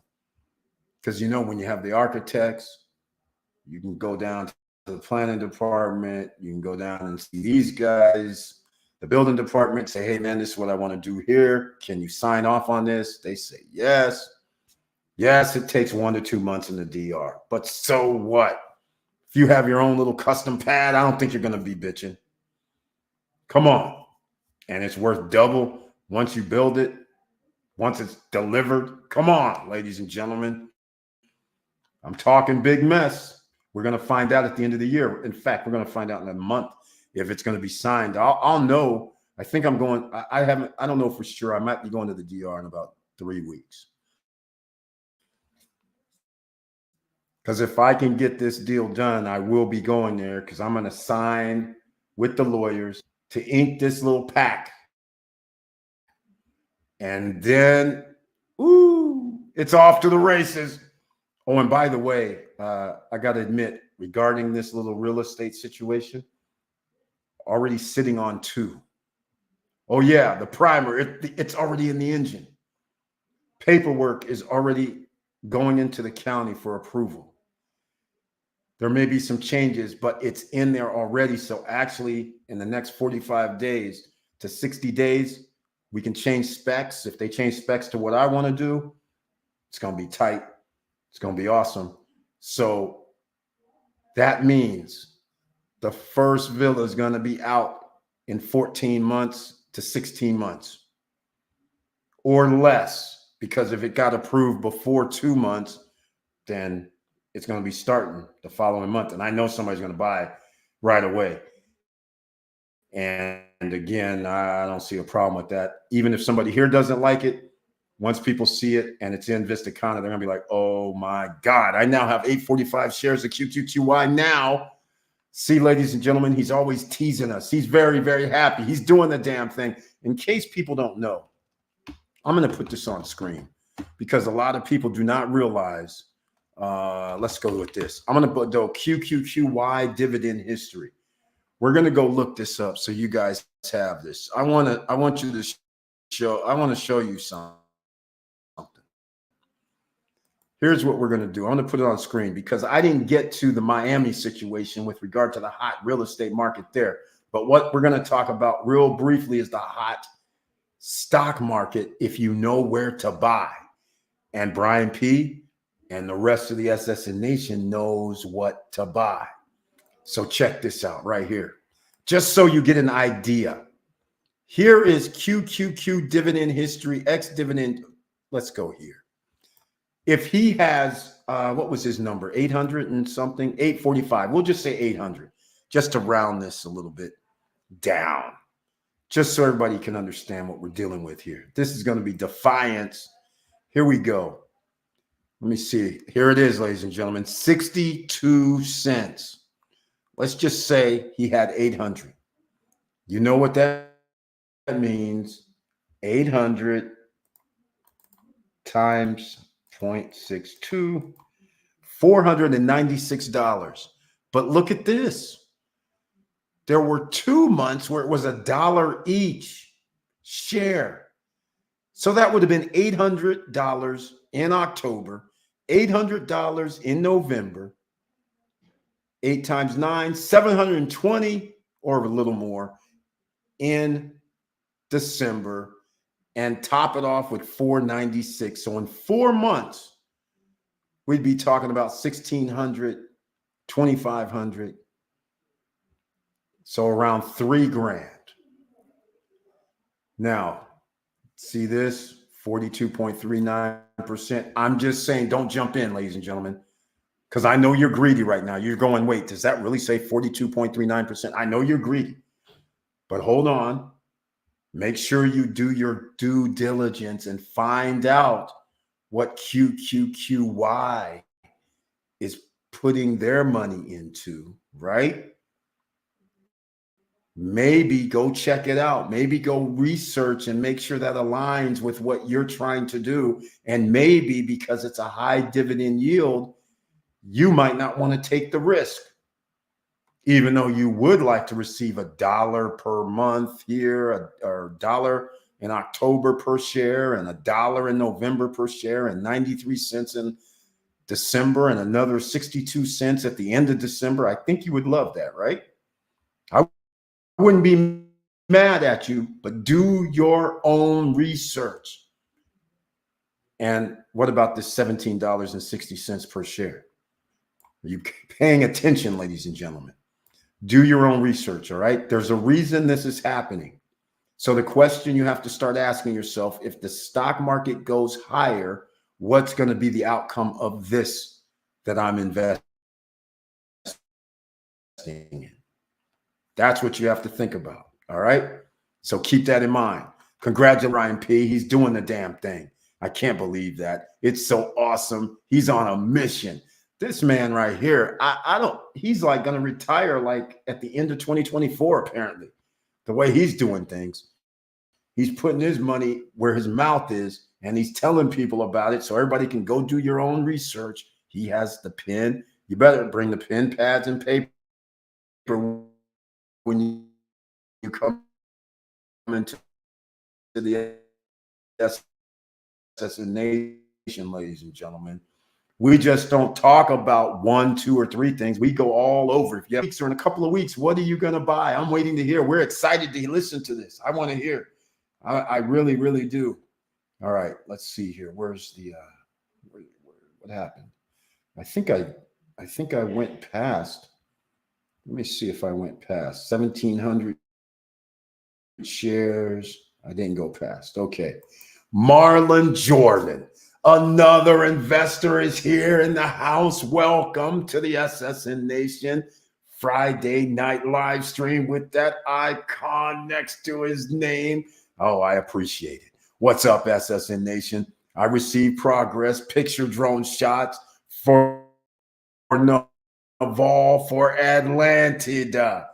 Because, you know, when you have the architects, you can go down to the planning department, you can go down and see these guys, the building department, say, hey, man, this is what I want to do here. Can you sign off on this? They say yes. Yes, it takes 1 to 2 months in the DR, but so what? If you have your own little custom pad, I don't think you're going to be bitching. Come on. And it's worth double once you build it, once it's delivered. Come on, ladies and gentlemen. I'm talking big mess. We're going to find out at the end of the year. In fact, we're going to find out in a month if it's going to be signed. I'll know. I think I'm going. I don't know for sure. I might be going to the DR in about 3 weeks. Because if I can get this deal done, I will be going there because I'm going to sign with the lawyers to ink this little pack. And then, ooh, it's off to the races. Oh, and by the way, I got to admit, regarding this little real estate situation, already sitting on 2. Oh, yeah, the primer, it's already in the engine. Paperwork is already going into the county for approval. There may be some changes, but it's in there already. So actually, in the next 45 days to 60 days, we can change specs. If they change specs to what I want to do, it's going to be tight. It's going to be awesome. So that means the first villa is going to be out in 14 months to 16 months or less, because if it got approved before 2 months, then it's going to be starting the following month. And I know somebody's going to buy right away. And again, I don't see a problem with that. Even if somebody here doesn't like it, once people see it and it's in Vista Cana, they're going to be like, oh my God, I now have 845 shares of QQQY now. See, ladies and gentlemen, he's always teasing us. He's very, very happy. He's doing the damn thing. In case people don't know, I'm going to put this on screen because a lot of people do not realize. Let's go with this. I'm going to put the QQQY dividend history. We're going to go look this up so you guys have this. I want you to I want to show you something. Here's what we're going to do. I'm going to put it on screen because I didn't get to the Miami situation with regard to the hot real estate market there. But what we're going to talk about real briefly is the hot stock market if you know where to buy. And Brian P. and the rest of the SSN Nation knows what to buy. So check this out right here. Just so you get an idea. Here is QQQ dividend history, X dividend. Let's go here. If he has, what was his number? 800 and something, 845. We'll just say 800, just to round this a little bit down, just so everybody can understand what we're dealing with here. This is going to be Defiance. Here we go. Let me see. Here it is, ladies and gentlemen, 62 cents. Let's just say he had 800. You know what that means? 800 times 0.62, $496. But look at this. There were 2 months where it was $1 each share. So that would have been $800 in October, $800 in November, 8 times 9, 720 or a little more in December, and top it off with 496. So in 4 months, we'd be talking about 1,600, 2,500. So around $3,000. Now, see this 42.39%. I'm just saying, don't jump in, ladies and gentlemen, because I know you're greedy right now. You're going, wait, does that really say 42.39%? I know you're greedy, but hold on. Make sure you do your due diligence and find out what QQQY is putting their money into, right? Maybe go check it out. Maybe go research and make sure that aligns with what you're trying to do. And maybe because it's a high dividend yield, you might not want to take the risk, even though you would like to receive $1 per month here, or $1 in October per share, and $1 in November per share, and 93 cents in December, and another 62 cents at the end of December. I think you would love that, right? I wouldn't be mad at you, but do your own research. And what about this $17.60 per share? Are you paying attention, ladies and gentlemen? Do your own research, all right? There's a reason this is happening. So the question you have to start asking yourself, if the stock market goes higher, what's going to be the outcome of this that I'm investing in? That's what you have to think about, all right? So keep that in mind. Congratulations, Ryan P. He's doing the damn thing. I can't believe that. It's so awesome. He's on a mission. This man right here, I don't, he's like going to retire like at the end of 2024, apparently, the way he's doing things. He's putting his money where his mouth is, and he's telling people about it so everybody can go do your own research. He has the pen. You better bring the pen, pads, and paper when you come into the assassination, ladies and gentlemen. We just don't talk about 1, 2, or 3 things. We go all over. If you have weeks or in a couple of weeks, what are you going to buy? I'm waiting to hear. We're excited to listen to this. I want to hear. I really, really do. All right, let's see here. Where's the what happened? I think I went past. Let me see if I went past 1,700 shares. I didn't go past. Okay. Marlon Jordan, another investor, is here in the house. Welcome to the SSN Nation Friday night live stream with that icon next to his name. Oh, I appreciate it. What's up, SSN Nation? I received progress, picture drone shots for Naval, for Atlantida.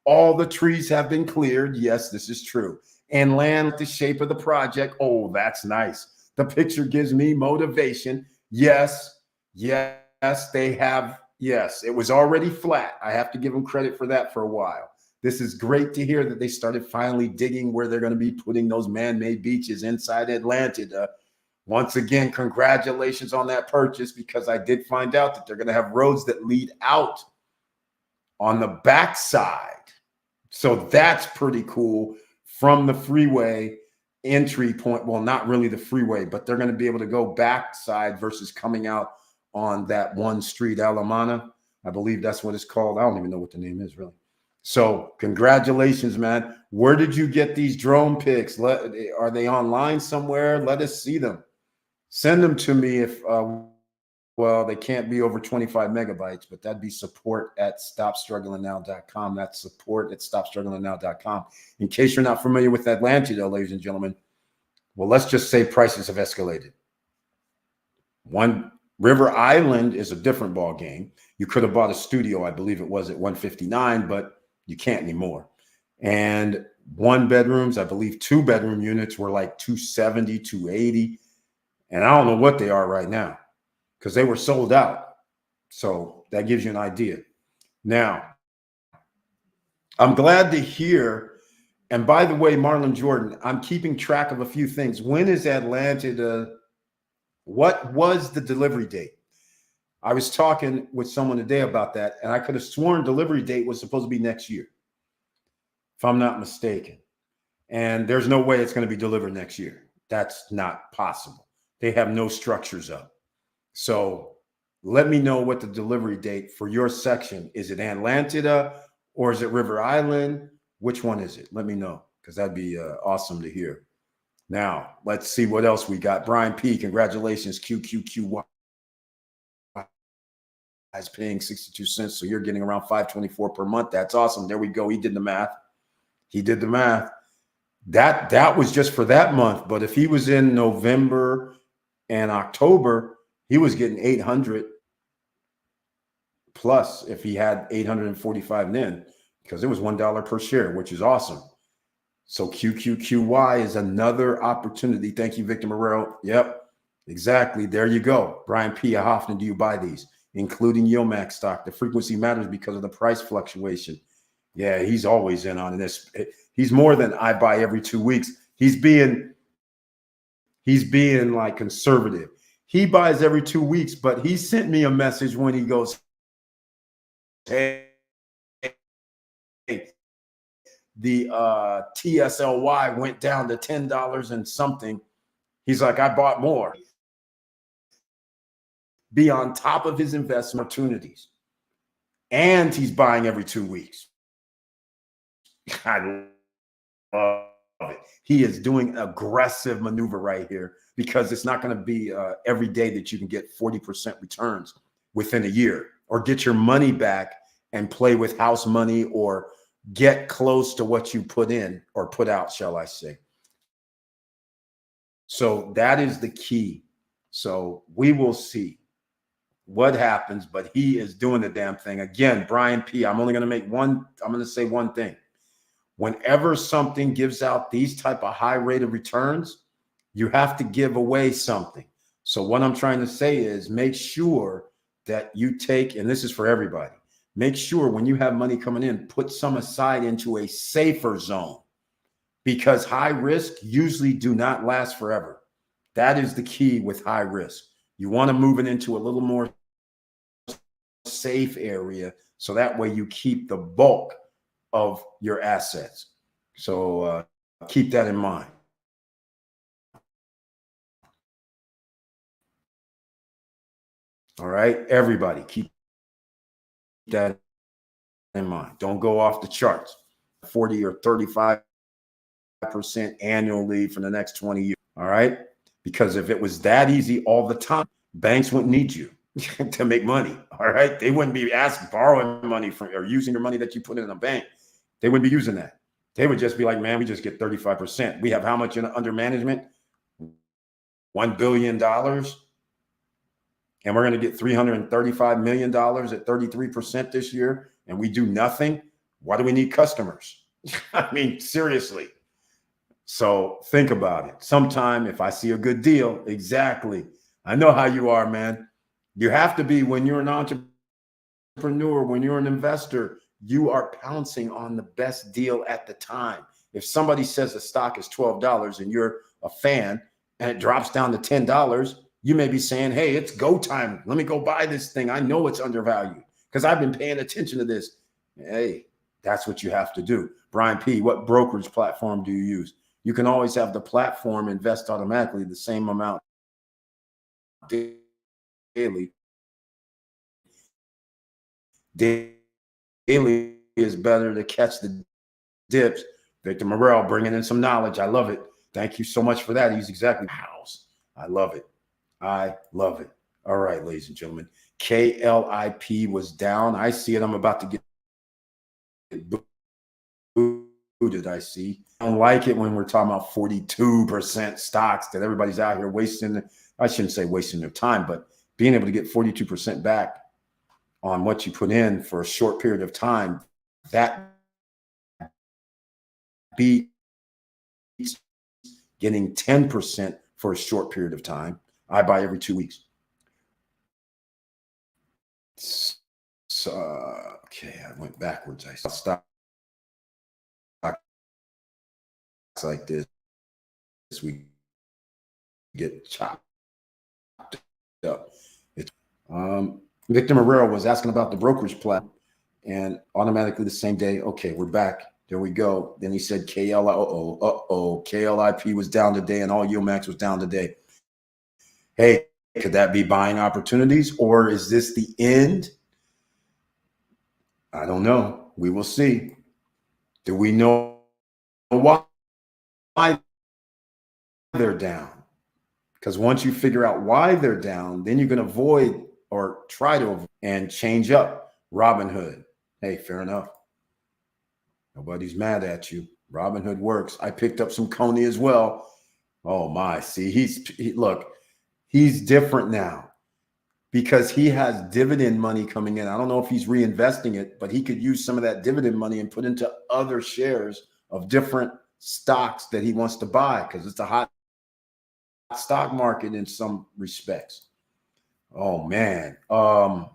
All the trees have been cleared. Yes, this is true. And land the shape of the project. Oh, that's nice. The picture gives me motivation. Yes, they have. Yes, it was already flat. I have to give them credit for that for a while. This is great to hear that they started finally digging where they're going to be putting those man-made beaches inside Atlantida. Once again, congratulations on that purchase, because I did find out that they're going to have roads that lead out on the backside. So that's pretty cool from the freeway entry point. Well, not really the freeway, but they're going to be able to go backside versus coming out on that one street, Alamana. I believe that's what it's called. I don't even know what the name is, really. So congratulations, man. Where did you get these drone pics? Are they online somewhere? Let us see them. Send them to me if, well, they can't be over 25 megabytes, but that'd be support@stopstrugglingnow.com. That's support@stopstrugglingnow.com. In case you're not familiar with Atlantida, ladies and gentlemen, well, let's just say prices have escalated. One River Island is a different ball game. You could have bought a studio, I believe it was at 159, but you can't anymore. And 1 bedrooms, I believe 2 bedroom units were like 270, 280. And I don't know what they are right now, because they were sold out. So that gives you an idea. Now, I'm glad to hear. And by the way, Marlon Jordan, I'm keeping track of a few things. When is Atlantida? What was the delivery date? I was talking with someone today about that, and I could have sworn delivery date was supposed to be next year, if I'm not mistaken. And there's no way it's going to be delivered next year. That's not possible. They have no structures up. So let me know what the delivery date for your section. Is it Atlantida or is it River Island? Which one is it? Let me know, because that'd be awesome to hear. Now, let's see what else we got. Brian P., congratulations. QQQY is paying 62 cents, so you're getting around $5.24 per month. That's awesome. There we go. He did the math. That was just for that month. But if he was in November and October, he was getting 800 plus if he had 845 then, because it was $1 per share, which is awesome. So QQQY is another opportunity. Thank you, Victor Morero. Yep, exactly. There you go. Brian P., how often do you buy these, including Yomax stock? The frequency matters because of the price fluctuation. Yeah, he's always in on this. He's more than I buy every 2 weeks. He's being like conservative. He buys every 2 weeks, but he sent me a message when he goes, hey, the TSLY went down to $10 and something. He's like, I bought more. be on top of his investment opportunities. And he's buying every 2 weeks. I love it. He is doing aggressive maneuver right here because it's not going to be every day that you can get 40% returns within a year or get your money back and play with house money or get close to what you put in or put out, shall I say. So that is the key. So we will see what happens, but he is doing the damn thing. Again, Brian P., I'm only going to say one thing. Whenever something gives out these type of high rate of returns, you have to give away something. So what I'm trying to say is make sure that you take, and this is for everybody, make sure when you have money coming in, put some aside into a safer zone because high risk usually do not last forever. That is the key with high risk. You want to move it into a little more safe area so that way you keep the bulk of your assets. So keep that in mind. All right, everybody, keep that in mind. Don't go off the charts. 40 or 35% annually for the next 20 years. All right, because if it was that easy all the time, banks wouldn't need you to make money. All right, they wouldn't be borrowing money from or using your money that you put in a bank. They wouldn't be using that. They would just be like, man, we just get 35%. We have how much under management? $1 billion. And we're going to get $335 million at 33% this year. And we do nothing. Why do we need customers? I mean, seriously. So think about it. Sometime if I see a good deal, exactly. I know how you are, man. You have to be when you're an entrepreneur, when you're an investor, you are pouncing on the best deal at the time. If somebody says the stock is $12 and you're a fan and it drops down to $10, you may be saying, hey, it's go time. Let me go buy this thing. I know it's undervalued because I've been paying attention to this. Hey, that's what you have to do. Brian P., what brokerage platform do you use? You can always have the platform invest automatically the same amount daily. Daily is better to catch the dips. Victor Morrell bringing in some knowledge. I love it. Thank you so much for that. He's exactly house. I love it. I love it. All right, ladies and gentlemen. KLIP was down. I see it. I'm about to get booted. I see. I don't like it when we're talking about 42% stocks that everybody's out here wasting. I shouldn't say wasting their time, but being able to get 42% back on what you put in for a short period of time, that beats getting 10% for a short period of time. I buy every 2 weeks. So, okay, I went backwards. I saw stocks like this we get chopped up. Victor Morrell was asking about the brokerage platform and automatically the same day, okay, we're back. There we go. Then he said KLIP was down today and all UMAX was down today. Hey, could that be buying opportunities or is this the end? I don't know. We will see. Do we know why they're down? Because once you figure out why they're down, then you can avoid or try to avoid and change up Robinhood. Hey, fair enough. Nobody's mad at you. Robinhood works. I picked up some Coney as well. Oh my, see, look, he's different now because he has dividend money coming in. I don't know if he's reinvesting it, but he could use some of that dividend money and put into other shares of different stocks that he wants to buy because it's a hot stock market in some respects. Oh man. Are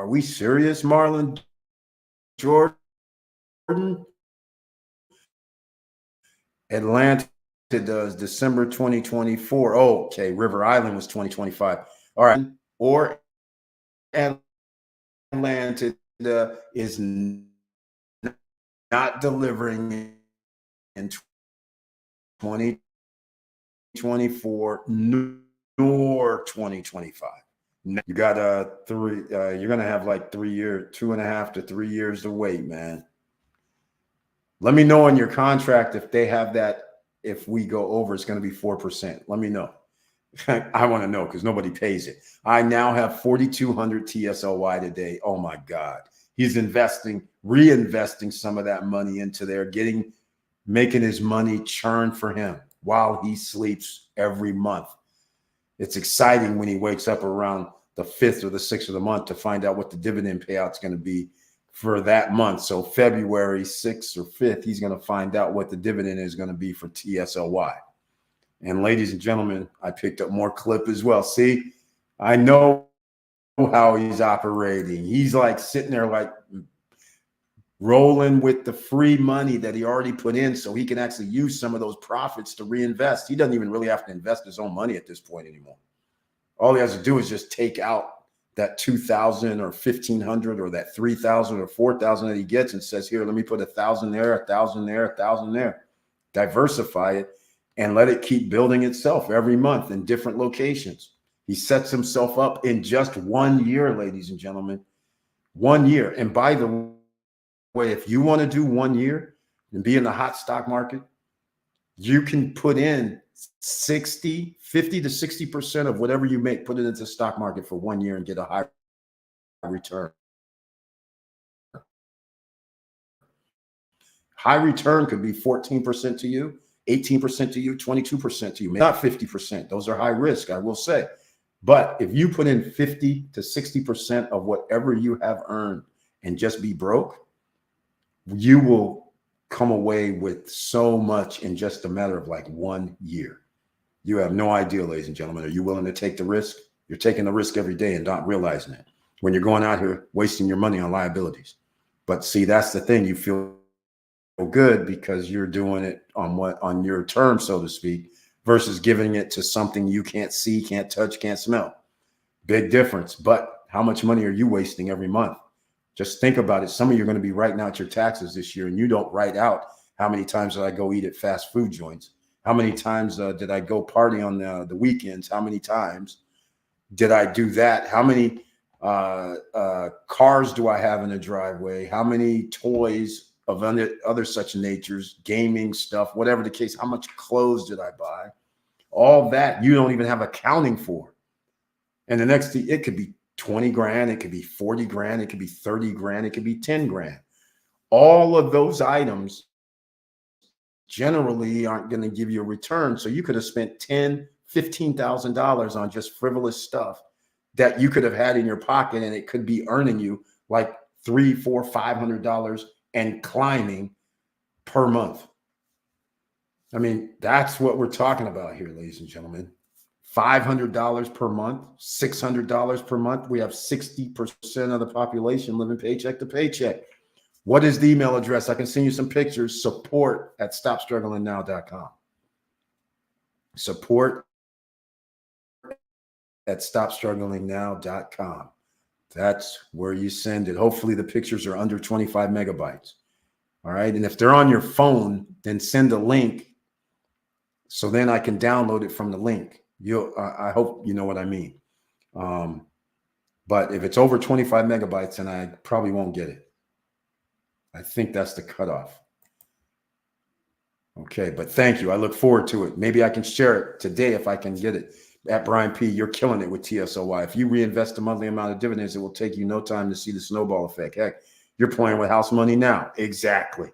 we serious, Marlon Jordan? Atlanta does December 2024. Oh, okay. River Island was 2025. All right. Or Atlanta is not delivering in 2024 nor 2025. You got you're gonna have like 3 years, 2.5 to 3 years to wait, man. Let me know on your contract if they have that. If we go over, it's going to be 4%. Let me know. I want to know because nobody pays it. I now have 4,200 TSLY today. Oh my God. He's reinvesting some of that money into there, making his money churn for him while he sleeps every month. It's exciting when he wakes up around the 5th or the 6th of the month to find out what the dividend payout is going to be for that month. So February 6th or 5th, he's going to find out what the dividend is going to be for TSLY. And ladies and gentlemen, I picked up more clip as well. See, I know how he's operating. He's like sitting there like rolling with the free money that he already put in so he can actually use some of those profits to reinvest. He doesn't even really have to invest his own money at this point anymore. All he has to do is just take out that 2,000 or 1,500 or that 3,000 or 4,000 that he gets and says, here, let me put 1,000 there, 1,000 there, 1,000 there. Diversify it and let it keep building itself every month in different locations. He sets himself up in just 1 year, ladies and gentlemen. 1 year. And by the way, if you want to do 1 year and be in the hot stock market, you can put in 50 to 60% of whatever you make, put it into the stock market for 1 year and get a high return. High return could be 14% to you, 18% to you, 22% to you, not 50%. Those are high risk, I will say. But if you put in 50 to 60% of whatever you have earned and just be broke, you will come away with so much in just a matter of like 1 year. You have no idea, ladies and gentlemen. Are you willing to take the risk? You're taking the risk every day and not realizing it when you're going out here wasting your money on liabilities. But see, that's the thing. You feel good because you're doing it on your terms, so to speak, versus giving it to something you can't see, can't touch, can't smell. Big difference. But how much money are you wasting every month? Just think about it. Some of you are going to be writing out your taxes this year, and you don't write out how many times did I go eat at fast food joints? How many times did I go party on the weekends? How many times did I do that? How many cars do I have in the driveway? How many toys of other such natures, gaming stuff, whatever the case? How much clothes did I buy? All that you don't even have accounting for. And the next thing, it could be 20 grand, it could be 40 grand, it could be 30 grand, it could be 10 grand. All of those items generally aren't going to give you a return. So you could have spent $10,000, $15,000 on just frivolous stuff that you could have had in your pocket, and it could be earning you like $300, $400, $500 and climbing per month. I mean, that's what we're talking about here, ladies and gentlemen. $500 per month, $600 per month. We have 60% of the population living paycheck to paycheck. What is the email address? I can send you some pictures. Support@stopstrugglingnow.com. Support@stopstrugglingnow.com. That's where you send it. Hopefully the pictures are under 25 megabytes. All right. And if they're on your phone, then send a link so then I can download it from the link. I hope you know what I mean. But if it's over 25 megabytes, then I probably won't get it. I think that's the cutoff. Okay, but thank you. I look forward to it. Maybe I can share it today if I can get it. At Brian P, you're killing it with TSLY. If you reinvest a monthly amount of dividends, it will take you no time to see the snowball effect. Heck, you're playing with house money now. Exactly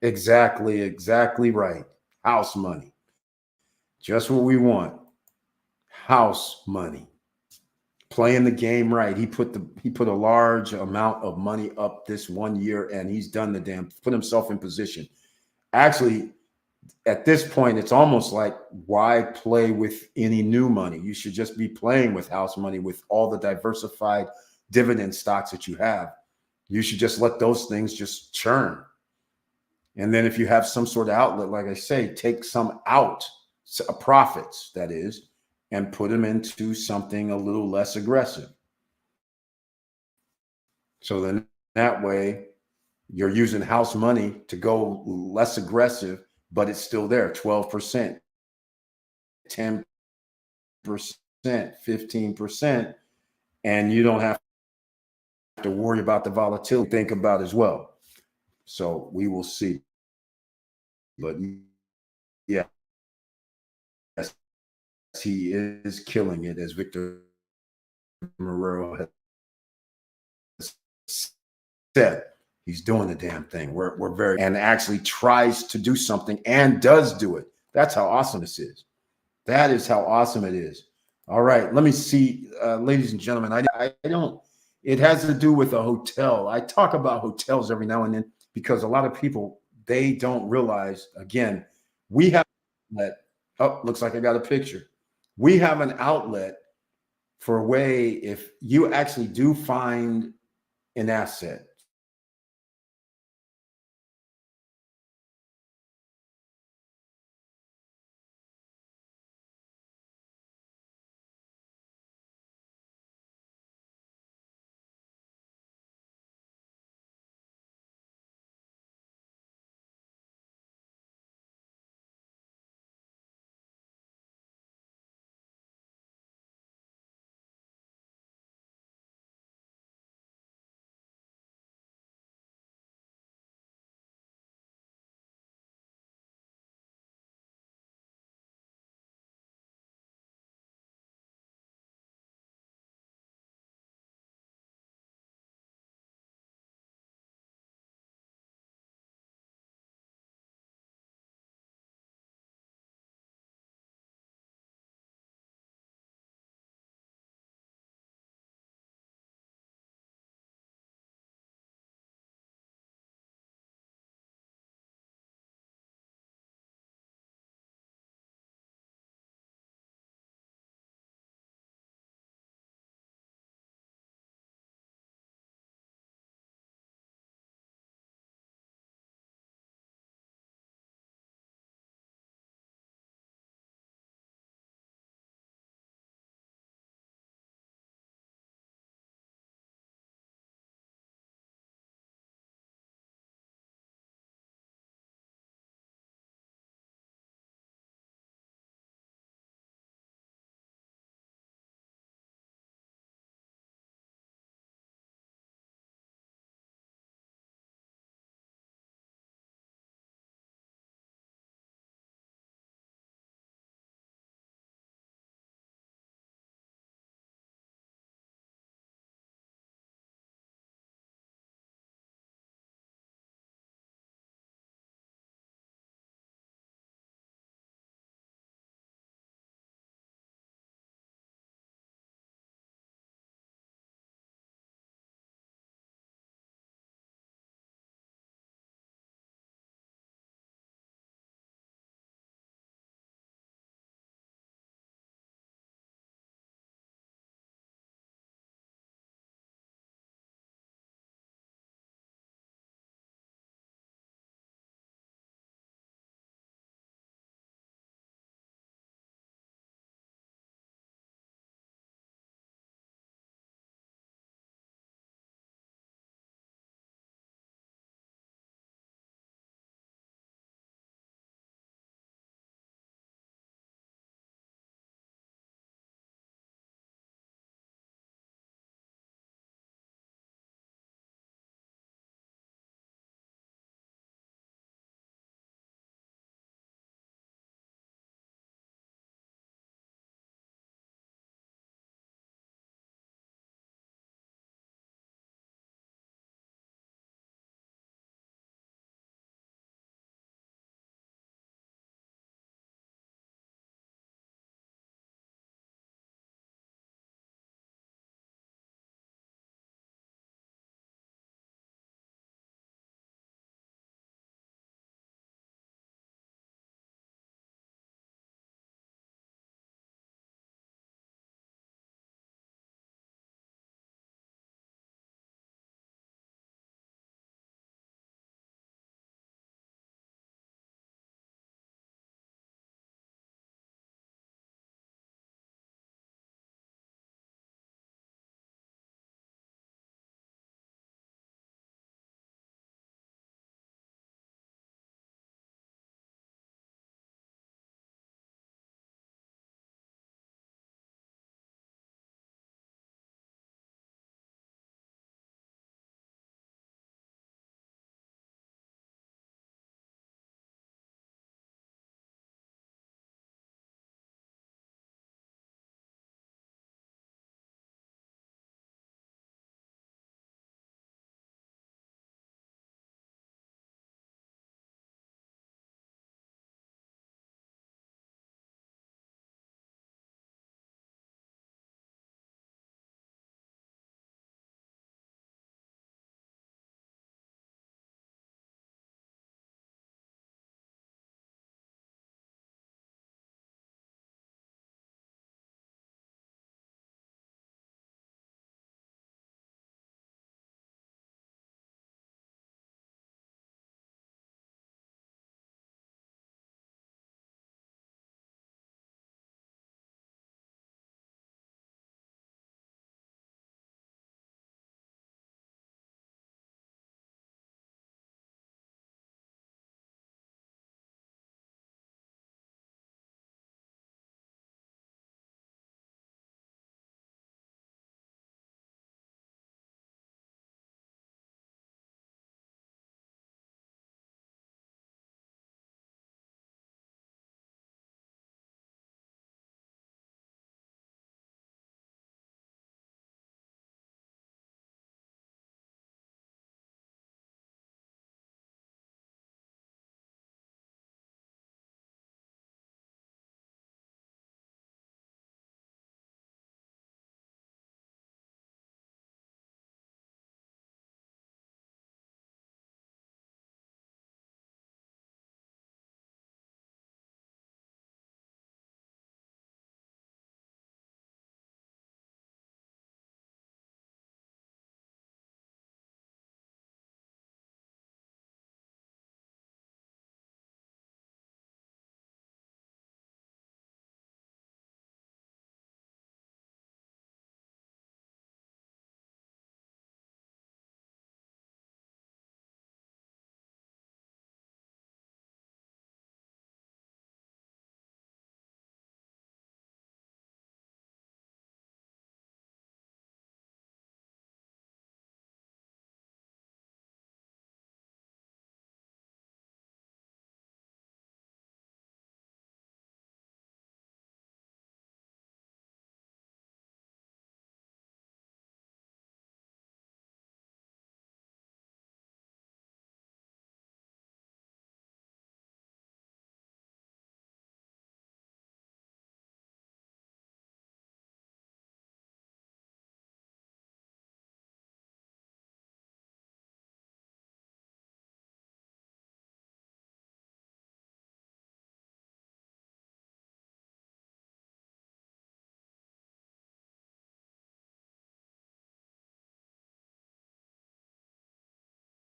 right. House money. Just what we want. House money. Playing the game right. He put a large amount of money up this 1 year, and he's done the damn, put himself in position. Actually, at this point, it's almost like, why play with any new money? You should just be playing with house money with all the diversified dividend stocks that you have. You should just let those things just churn. And then if you have some sort of outlet, like I say, take some out, profits, that is, and put them into something a little less aggressive. So then that way you're using house money to go less aggressive, but it's still there, 12%, 10%, 15%, and you don't have to worry about the volatility think about as well. So we will see. But yeah, yes, he is killing it, as Victor Marrero has said. He's doing the damn thing. We're very and actually tries to do something and does do it. That's how awesome this is. That is how awesome it is. All right, let me see, ladies and gentlemen. I don't. It has to do with a hotel. I talk about hotels every now and then because a lot of people they don't realize. Again, we have an outlet. Oh, looks like I got a picture. We have an outlet for a way if you actually do find an asset.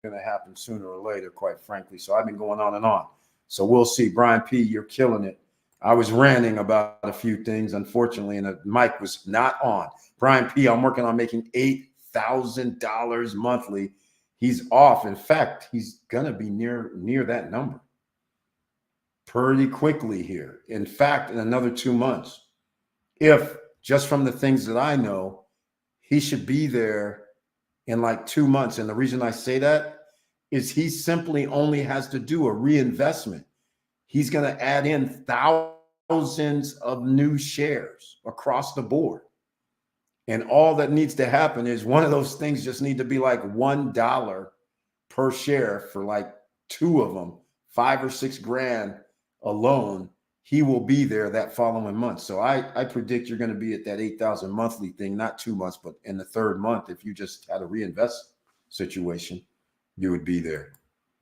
going to happen sooner or later, quite frankly. So I've been going on and on. So we'll see. Brian P., you're killing it. I was ranting about a few things, unfortunately, and the mic was not on. Brian P., I'm working on making $8,000 monthly. He's off. In fact, he's going to be near that number pretty quickly here. In fact, in another 2 months, if just from the things that I know, he should be there in like 2 months. And the reason I say that is he simply only has to do a reinvestment. He's going to add in thousands of new shares across the board. And all that needs to happen is one of those things just need to be like $1 per share for like 2 of them, 5 or 6 grand alone. He will be there that following month. So I predict you're going to be at that 8,000 monthly thing, not 2 months, but in the 3rd month, if you just had a reinvest situation, you would be there,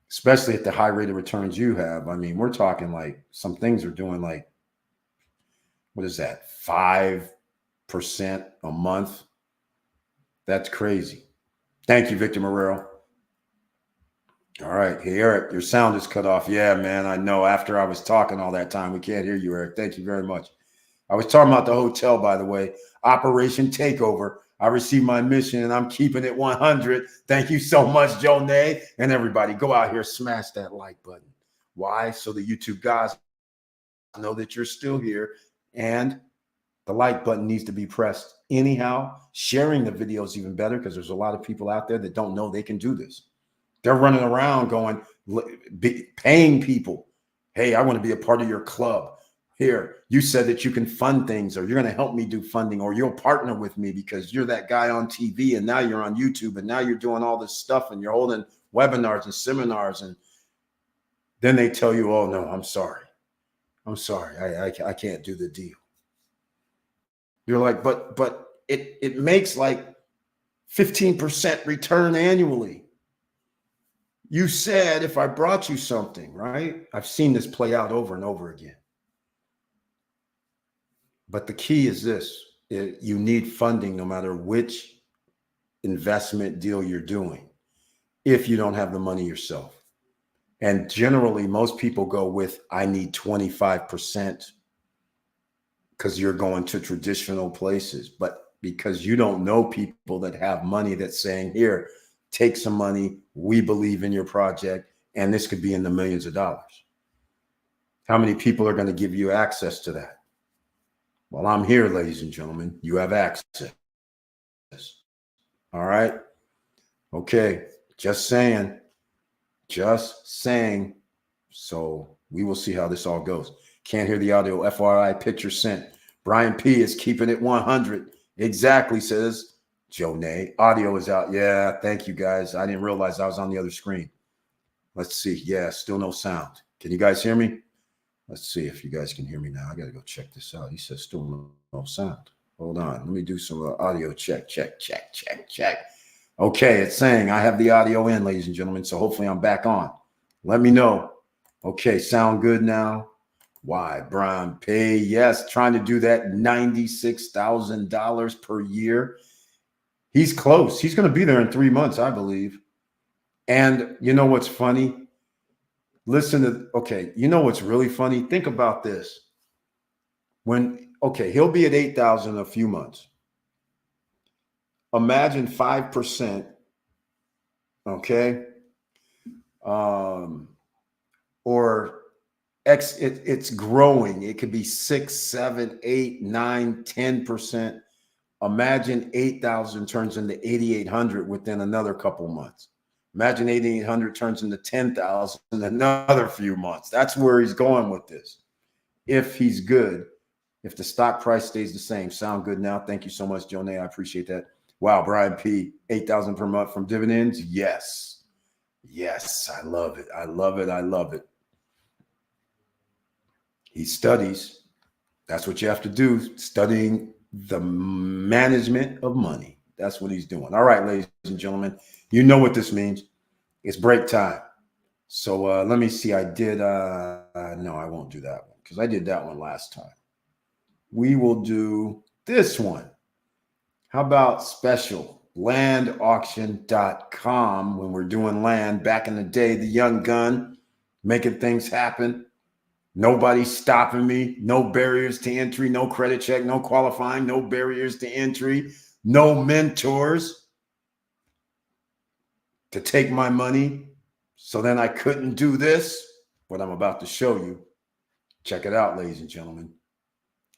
especially at the high rate of returns you have. I mean, we're talking like some things are doing like, what is that, 5% a month? That's crazy. Thank you, Victor Marrero. All right. Hey, Eric, your sound is cut off. Yeah, man, I know. After I was talking all that time, we can't hear you, Eric. Thank you very much. I was talking about the hotel, by the way. Operation Takeover. I received my mission, and I'm keeping it 100. Thank you so much, Joe Nay. And everybody, go out here, smash that like button. Why? So the YouTube guys know that you're still here, and the like button needs to be pressed anyhow. Sharing the video is even better because there's a lot of people out there that don't know they can do this. They're running around going, paying people. Hey, I want to be a part of your club. Here, you said that you can fund things, or you're going to help me do funding, or you'll partner with me because you're that guy on TV, and now you're on YouTube, and now you're doing all this stuff, and you're holding webinars and seminars, and then they tell you, oh, no, I'm sorry. I'm sorry. I can't do the deal. You're like, but it makes like 15% return annually. You said if I brought you something, right? I've seen this play out over and over again. But the key is this: you need funding no matter which investment deal you're doing, if you don't have the money yourself. And generally, most people go with, I need 25% because you're going to traditional places. But because you don't know people that have money that's saying, here, take some money. We believe in your project. And this could be in the millions of dollars. How many people are going to give you access to that? Well, I'm here, ladies and gentlemen. You have access. All right. Okay. Just saying. Just saying. So we will see how this all goes. Can't hear the audio. FYI, picture sent. Brian P. is keeping it 100. Exactly, says Joe Nay. Audio is out. Yeah, thank you, guys. I didn't realize I was on the other screen. Let's see. Yeah, still no sound. Can you guys hear me? Let's see if you guys can hear me now. I got to go check this out. He says still no sound. Hold on. Let me do some audio check. Okay, it's saying I have the audio in, ladies and gentlemen. So hopefully I'm back on. Let me know. Okay, sound good now? Why? Brian P. Yes, trying to do that $96,000 per year. He's close. He's going to be there in 3 months, I believe. And you know what's funny? Listen to, okay, you know what's really funny? Think about this. He'll be at 8,000 in a few months. Imagine 5%, okay? Or it's growing. It could be 6, 7, 8, 9, 10%. Imagine 8,000 turns into 8,800 within another couple months. Imagine 8,800 turns into 10,000 in another few months. That's where he's going with this. If he's good, if the stock price stays the same. Sound good now? Thank you so much, Joe Nay. I appreciate that. Wow, Brian P. 8,000 per month from dividends. Yes. Yes, I love it. I love it. I love it. He studies. That's what you have to do. Studying the management of money. That's what he's doing. All right, ladies and gentlemen, you know what this means. It's break time. So let me see. I did. No, I won't do that one because I did that one last time. We will do this one. How about special? landauction.com when we're doing land. Back in the day, the young gun, making things happen. Nobody's stopping me. No barriers to entry, no credit check, no qualifying, no barriers to entry, no mentors to take my money. So then I couldn't do this, what I'm about to show you. Check it out, ladies and gentlemen.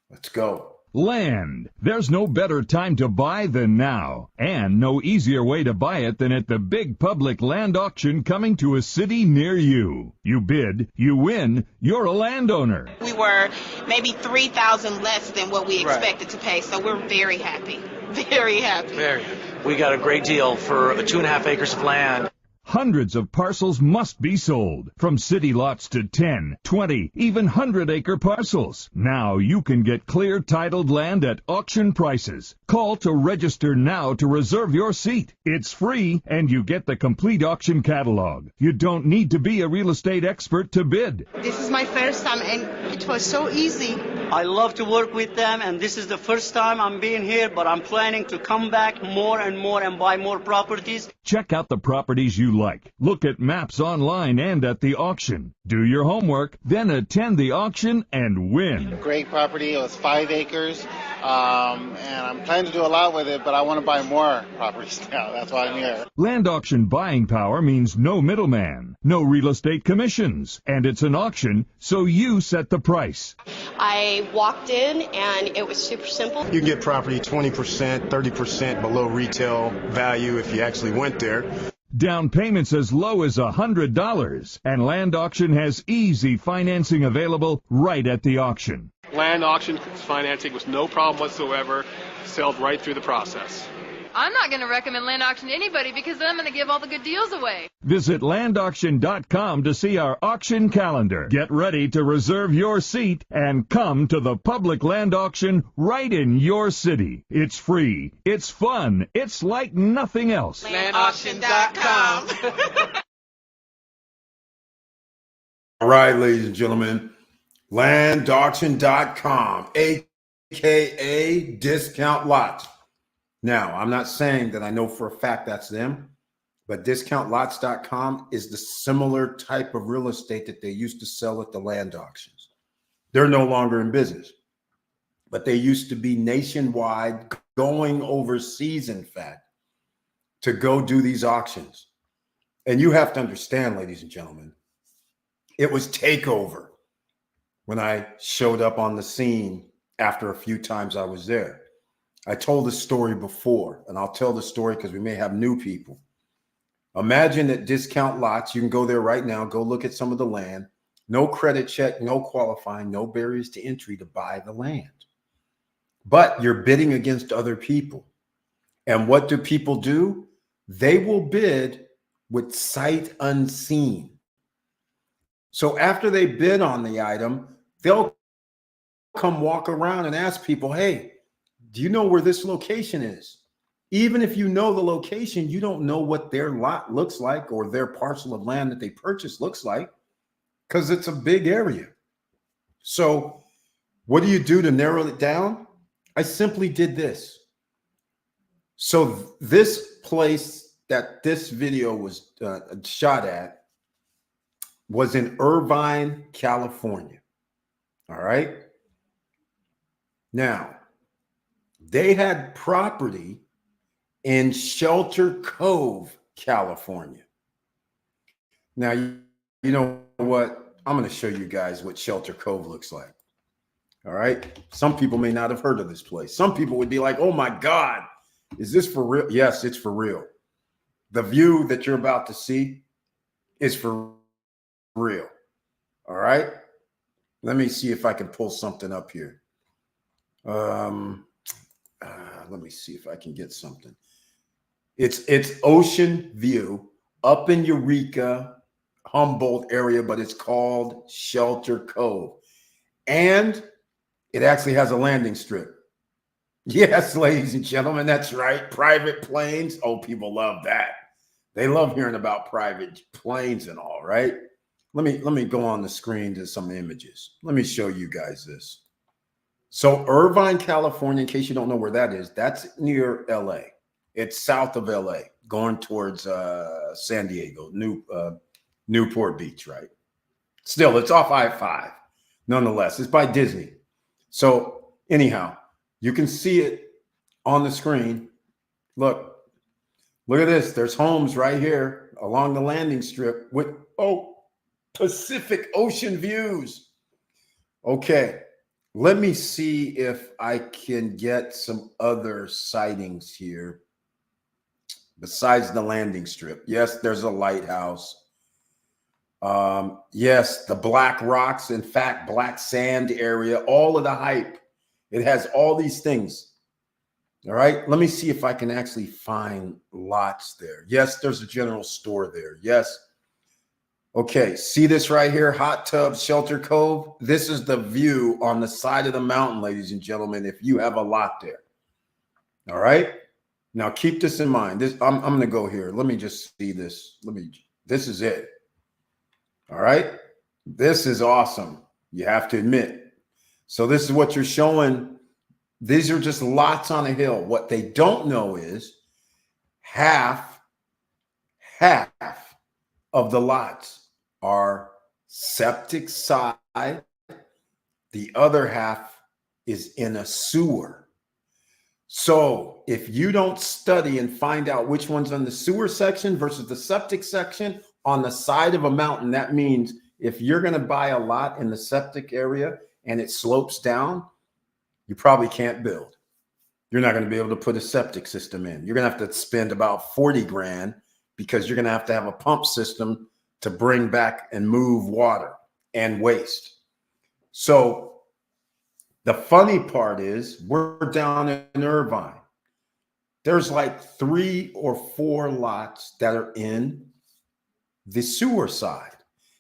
Let's go. Land. There's no better time to buy than now, and no easier way to buy it than at the big public land auction coming to a city near you. You bid, you win, you're a landowner. We were maybe 3,000 less than what we expected to pay, so we're very happy. Very happy. Very. We got a great deal for 2.5 acres of land. Hundreds of parcels must be sold, from city lots to 10, 20, even 100-acre parcels. Now you can get clear titled land at auction prices. Call to register now to reserve your seat. It's free, and you get the complete auction catalog. You don't need to be a real estate expert to bid. This is my first time, and it was so easy. I love to work with them, and this is the first time I'm being here, but I'm planning to come back more and more and buy more properties. Check out the properties you like. Look at maps online and at the auction. Do your homework, then attend the auction and win. Great property. It was 5 acres, and I'm planning to do a lot with it, but I want to buy more properties now. That's why I'm here. Land auction buying power means no middleman, no real estate commissions, and it's an auction, so you set the price. I walked in and it was super simple. You can get property 20%, 30% below retail value if you actually went there. Down payments as low as $100, and Land Auction has easy financing available right at the auction. Land auction financing was no problem whatsoever, sailed right through the process. I'm not going to recommend land auction to anybody because then I'm going to give all the good deals away. Visit landauction.com to see our auction calendar. Get ready to reserve your seat and come to the public land auction right in your city. It's free. It's fun. It's like nothing else. Landauction.com. All right, ladies and gentlemen, landauction.com, aka Discount Lots. Now, I'm not saying that I know for a fact that's them, but discountlots.com is the similar type of real estate that they used to sell at the land auctions. They're no longer in business, but they used to be nationwide, going overseas, in fact, to go do these auctions. And you have to understand, ladies and gentlemen, it was takeover when I showed up on the scene after a few times I was there. I told this story before, and I'll tell the story because we may have new people. Imagine that Discount Lots, you can go there right now, go look at some of the land, no credit check, no qualifying, no barriers to entry to buy the land. But you're bidding against other people. And what do people do? They will bid with sight unseen. So after they bid on the item, they'll come walk around and ask people, hey, do you know where this location is? Even if you know the location, you don't know what their lot looks like or their parcel of land that they purchased looks like because it's a big area. So what do you do to narrow it down? I simply did this. So this place that this video was shot at was in Irvine, California. All right. Now, they had property in Shelter Cove, California. Now, you know what? I'm going to show you guys what Shelter Cove looks like. All right. Some people may not have heard of this place. Some people would be like, oh my God, is this for real? Yes, it's for real. The view that you're about to see is for real. All right. Let me see if I can pull something up here. Let me see if I can get something. It's ocean view up in Eureka, Humboldt area, but it's called Shelter Cove. And it actually has a landing strip. Yes, ladies and gentlemen, that's right. Private planes. Oh, people love that. They love hearing about private planes and all, right? Let me go on the screen to some images. Let me show you guys this. So Irvine, California, in case you don't know where that is, that's near LA. It's south of LA, going towards San Diego, Newport Beach, right? Still, it's off I-5. Nonetheless, it's by Disney. So anyhow, you can see it on the screen. Look at this. There's homes right here along the landing strip with, Pacific Ocean views. Okay, let me see if I can get some other sightings here besides the landing strip. Yes, there's a lighthouse. Yes, the black rocks, in fact, black sand area, all of the hype. It has all these things. All right, let me see if I can actually find lots there. Yes, there's a general store there. Yes. Okay, see this right here, Hot Tub Shelter Cove? This is the view on the side of the mountain, ladies and gentlemen, if you have a lot there. All right, now keep this in mind. I'm going to go here. Let me just see this. This is it. All right, this is awesome, you have to admit. So this is what you're showing. These are just lots on a hill. What they don't know is half of the lots are septic side. The other half is in a sewer. So if you don't study and find out which one's on the sewer section versus the septic section on the side of a mountain, that means if you're going to buy a lot in the septic area and it slopes down, you probably can't build. You're not going to be able to put a septic system in. You're going to have to spend about 40 grand because you're going to have a pump system to bring back and move water and waste. So the funny part is we're down in Irvine. There's like 3 or 4 lots that are in the sewer side.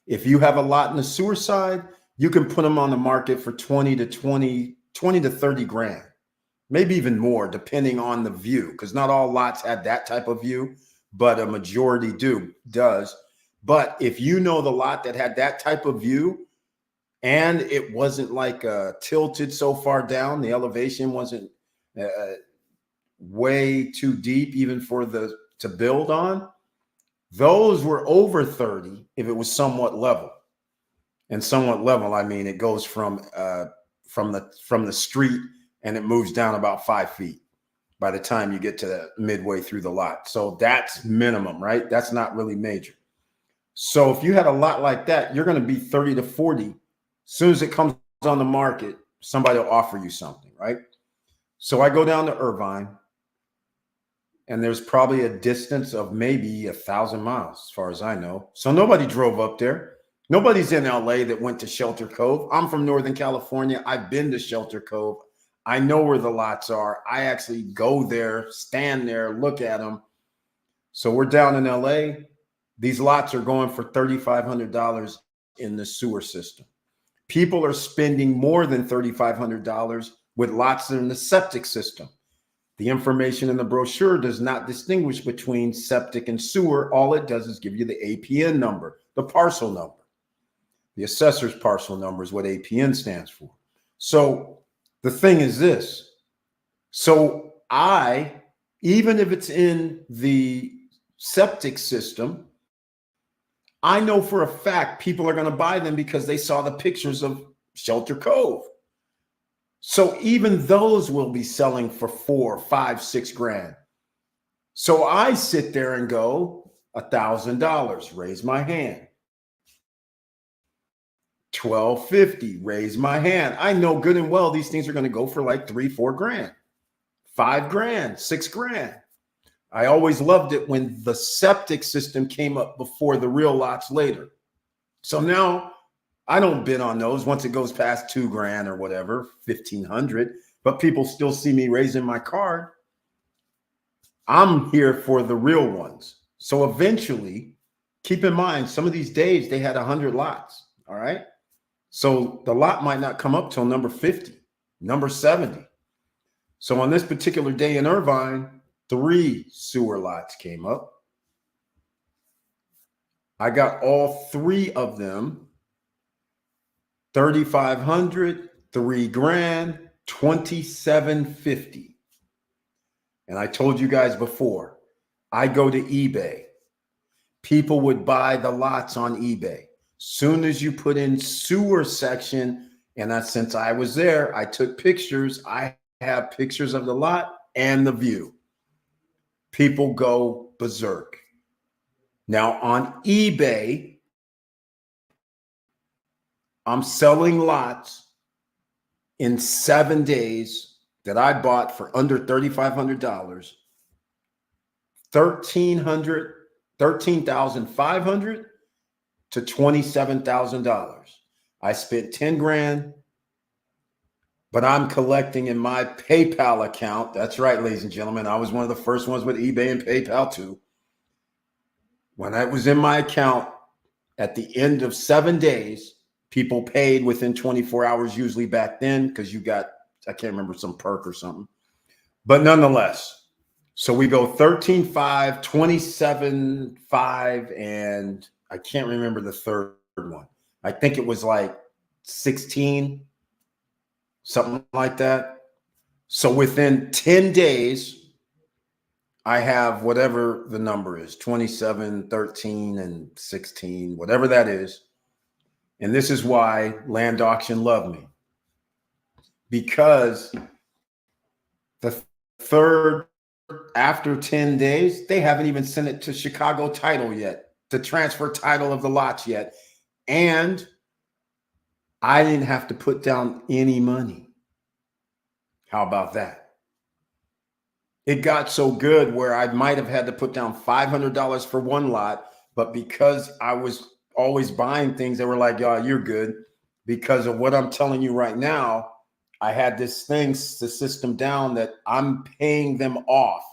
If you have a lot in the sewer side, you can put them on the market for 20 to 30 grand, maybe even more, depending on the view, because not all lots have that type of view, but a majority does. But if you know the lot that had that type of view and it wasn't like tilted so far down, the elevation wasn't way too deep even for to build on, those were over 30 if it was somewhat level. And somewhat level, I mean, it goes from the street and it moves down about 5 feet by the time you get to the midway through the lot. So that's minimum, right? That's not really major. So if you had a lot like that, you're going to be 30 to 40. As soon as it comes on the market, somebody will offer you something, right? So I go down to Irvine, and there's probably a distance of maybe 1,000 miles, as far as I know. So nobody drove up there. Nobody's in LA that went to Shelter Cove. I'm from Northern California. I've been to Shelter Cove. I know where the lots are. I actually go there, stand there, look at them. So we're down in LA. These lots are going for $3,500 in the sewer system. People are spending more than $3,500 with lots in the septic system. The information in the brochure does not distinguish between septic and sewer. All it does is give you the APN number, the parcel number. The assessor's parcel number is what APN stands for. So the thing is this. So even if it's in the septic system, I know for a fact people are going to buy them because they saw the pictures of Shelter Cove. So even those will be selling for 4, 5, 6 grand. So I sit there and go, $1,000, raise my hand. $1,250, raise my hand. I know good and well these things are going to go for like 3, 4 grand, 5 grand, 6 grand. I always loved it when the septic system came up before the real lots later. So now I don't bid on those once it goes past 2 grand or whatever, 1,500, but people still see me raising my card. I'm here for the real ones. So eventually, keep in mind, some of these days they had 100 lots. All right. So the lot might not come up till number 50, number 70. So on this particular day in Irvine, 3 sewer lots came up. I got all 3 of them, 3,500, 3 grand, 2,750. And I told you guys before, I go to eBay. People would buy the lots on eBay. Soon as you put in sewer section, and since I was there, I took pictures. I have pictures of the lot and the view. People go berserk. Now on eBay, I'm selling lots in 7 days that I bought for under $3,500, $13,500 to $27,000. I spent 10 grand, but I'm collecting in my PayPal account. That's right, ladies and gentlemen. I was one of the first ones with eBay and PayPal too. When I was in my account at the end of 7 days, people paid within 24 hours, usually back then, because you got, I can't remember, some perk or something. But nonetheless, so we go 13.5, 27.5, and I can't remember the third one. I think it was like 16, something like that. So within 10 days, I have whatever the number is, 27, 13, and 16, whatever that is. And this is why Land Auction loved me. Because the third, after 10 days, they haven't even sent it to Chicago Title yet, to transfer title of the lots yet. And I didn't have to put down any money. How about that? It got so good where I might have had to put down $500 for one lot, but because I was always buying things, they were like, "Y'all, you're good." Because of what I'm telling you right now, I had this thing, the system down that I'm paying them off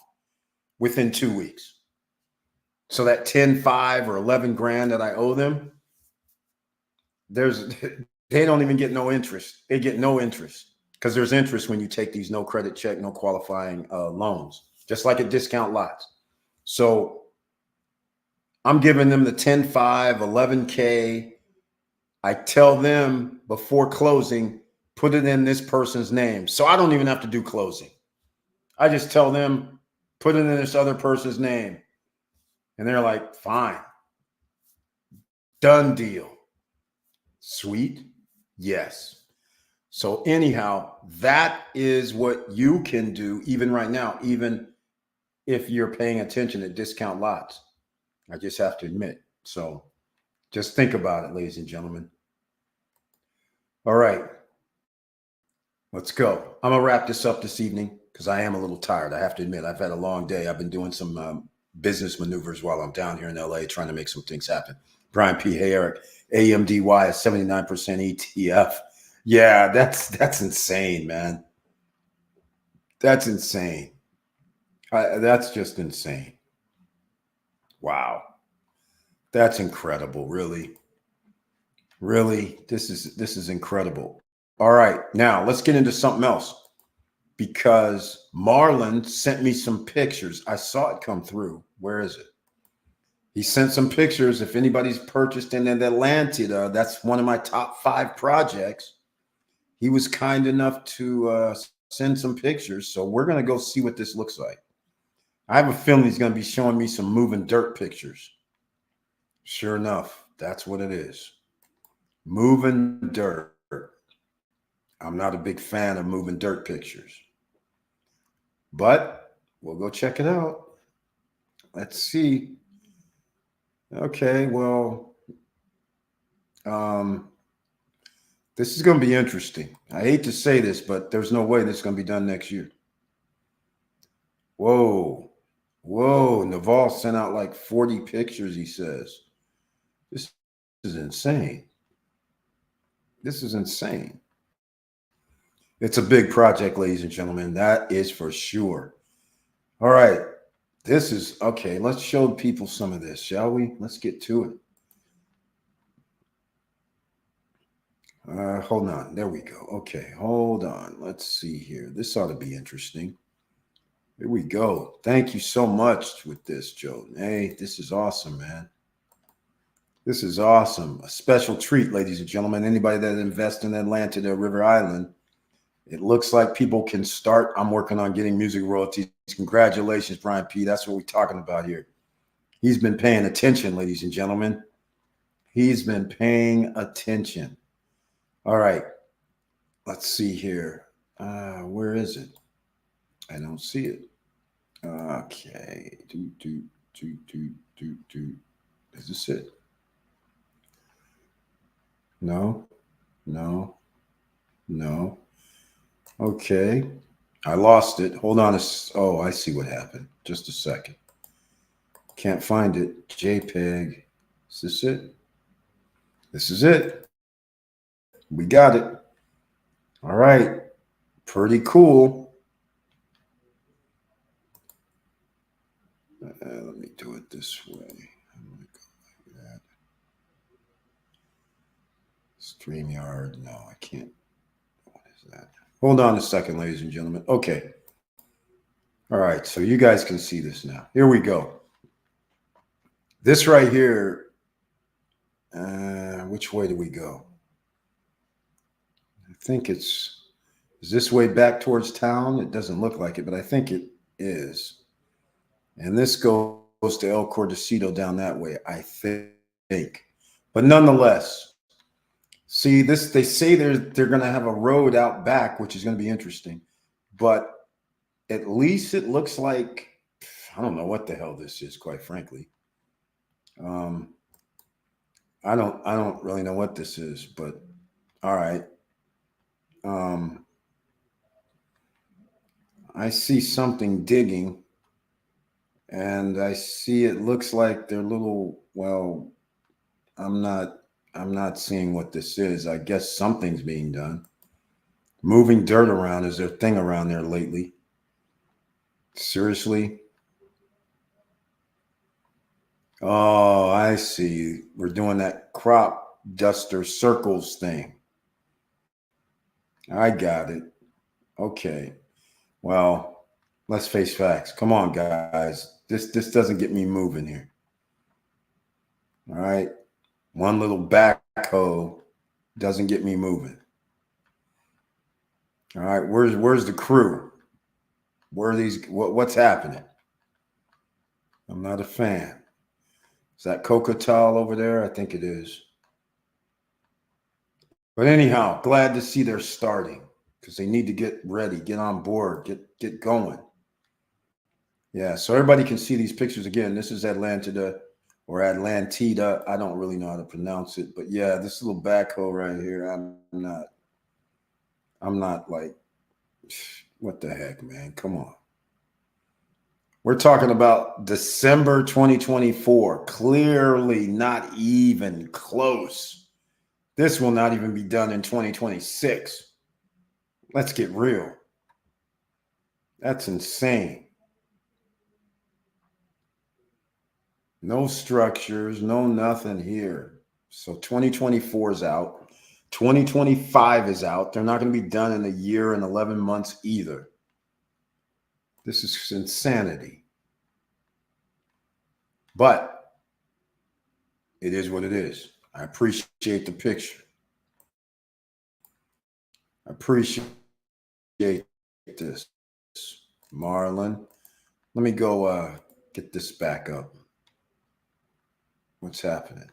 within 2 weeks. So that 10.5 or 11 grand that I owe them, they don't even get no interest. They get no interest. Because there's interest when you take these no credit check, no qualifying loans, just like at discount lots. So I'm giving them the 10.5, 11K. I tell them before closing, put it in this person's name. So I don't even have to do closing. I just tell them, put it in this other person's name. And they're like, fine. Done deal. Sweet? Yes. So anyhow, that is what you can do even right now, even if you're paying attention at discount lots. I just have to admit. So just think about it, ladies and gentlemen. All right, let's go. I'm going to wrap this up this evening because I am a little tired. I have to admit, I've had a long day. I've been doing some business maneuvers while I'm down here in LA trying to make some things happen. Brian P. Hey, Eric, AMDY is 79% ETF. Yeah, that's insane, man. That's insane. That's just insane. Wow. That's incredible, really. Really, this is incredible. All right, now let's get into something else because Marlon sent me some pictures. I saw it come through. Where is it? He sent some pictures. If anybody's purchased in Atlanta, that's one of my top 5 projects. He was kind enough to send some pictures. So we're going to go see what this looks like. I have a feeling he's going to be showing me some moving dirt pictures. Sure enough, that's what it is. Moving dirt. I'm not a big fan of moving dirt pictures. But we'll go check it out. Let's see. Okay, well, this is going to be interesting. I hate to say this, but there's no way this is going to be done next year. Whoa. Whoa. Naval sent out like 40 pictures, he says. This is insane. This is insane. It's a big project, ladies and gentlemen. That is for sure. All right. This is, okay, let's show people some of this, shall we? Let's get to it. Hold on. There we go. Okay, hold on. Let's see here. This ought to be interesting. Here we go. Thank you so much with this, Joe. Hey, this is awesome, man. This is awesome. A special treat, ladies and gentlemen. Anybody that invests in Atlanta or River Island, it looks like people can start. I'm working on getting music royalties Congratulations, Brian P. That's what we're talking about here. He's been paying attention, ladies and gentlemen. He's been paying attention. All right. Let's see here. Where is it? I don't see it. Okay. Is this it? No. Okay. I lost it. Hold on. Oh, I see what happened. Just a second. Can't find it. JPEG. Is this it? This is it. We got it. All right. Pretty cool. Let me do it this way. I'm going to go like that. StreamYard. No, I can't. What is that? Hold on a second, ladies and gentlemen. Okay. All right. So you guys can see this now. Here we go. This right here. Which way do we go? I think is this way back towards town? It doesn't look like it, but I think it is. And this goes to El Cordecito down that way, I think. But nonetheless, see this, they say they're going to have a road out back, which is going to be interesting. But at least it looks like, I don't know what the hell this is, quite frankly. I don't really know what this is, but all right. I see something digging, and I see it looks like they're little, well, I'm not seeing what this is. I guess something's being done. Moving dirt around is their thing around there lately. Seriously? Oh, I see. We're doing that crop duster circles thing. I got it. Okay. Well, let's face facts. Come on, guys. This doesn't get me moving here. All right. One little backhoe doesn't get me moving. All right. Where's the crew? Where are these? What's happening? I'm not a fan. Is that Cocotal over there? I think it is. But anyhow, glad to see they're starting because they need to get ready, get on board, get going. Yeah, so everybody can see these pictures again. This is Atlantida or Atlantida. I don't really know how to pronounce it, but yeah, this little backhoe right here. I'm not like, what the heck, man? Come on. We're talking about December 2024. Clearly not even close. This will not even be done in 2026. Let's get real. That's insane. No structures, no nothing here. So 2024 is out. 2025 is out. They're not going to be done in a year and 11 months either. This is insanity. But it is what it is. I appreciate the picture. I appreciate this. Marlon, let me go get this back up. What's happening?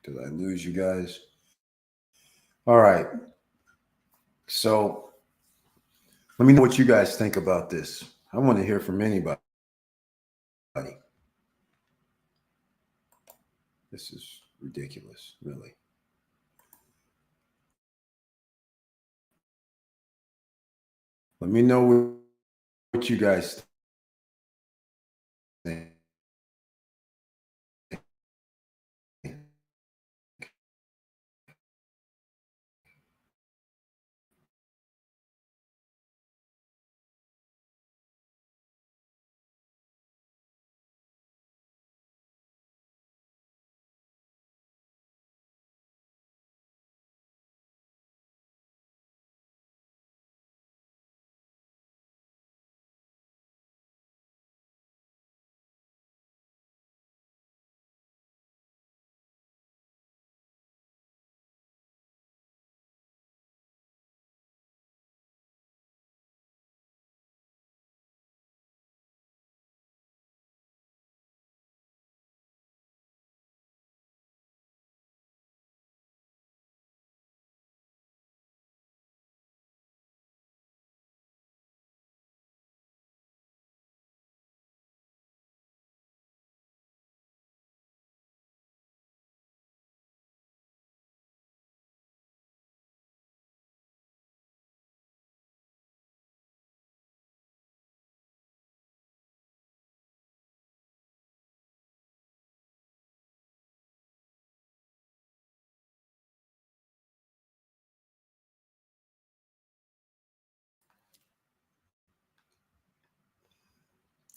Did I lose you guys? All right. So let me know what you guys think about this. I want to hear from anybody. This is ridiculous, really. Let me know what you guys think.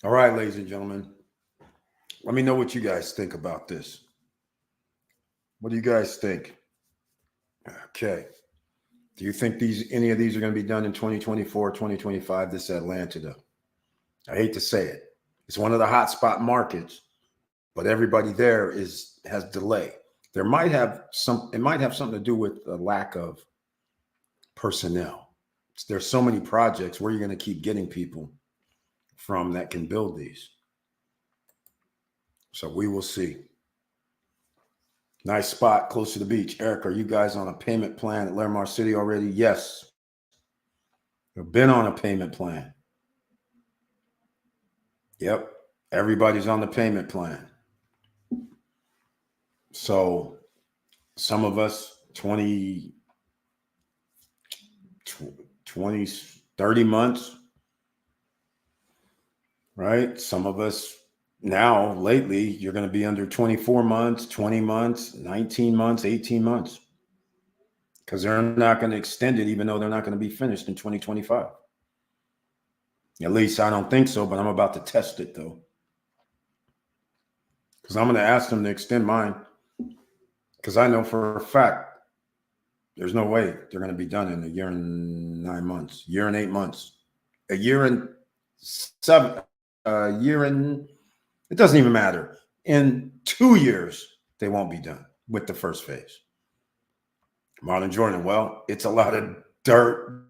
All right, ladies and gentlemen, let me know what you guys think about this. What do you guys think? Okay. Do you think any of these are going to be done in 2024, 2025? This Atlanta, I hate to say it. It's one of the hotspot markets, but everybody there has delay. It might have something to do with the lack of personnel. There's so many projects. Where you're going to keep getting people from that can build these. So we will see. Nice spot close to the beach. Eric, are you guys on a payment plan at Larimar City already? Yes. We've been on a payment plan. Yep. Everybody's on the payment plan. So some of us 20, 30 months, right? Some of us now, lately, you're going to be under 24 months, 20 months, 19 months, 18 months. Because they're not going to extend it, even though they're not going to be finished in 2025. At least I don't think so, but I'm about to test it, though. Because I'm going to ask them to extend mine. Because I know for a fact, there's no way they're going to be done in a year and 9 months, year and 8 months, a year and 7, a year and, it doesn't even matter. In 2 years, they won't be done with the first phase. Marlon Jordan, well, it's a lot of dirt,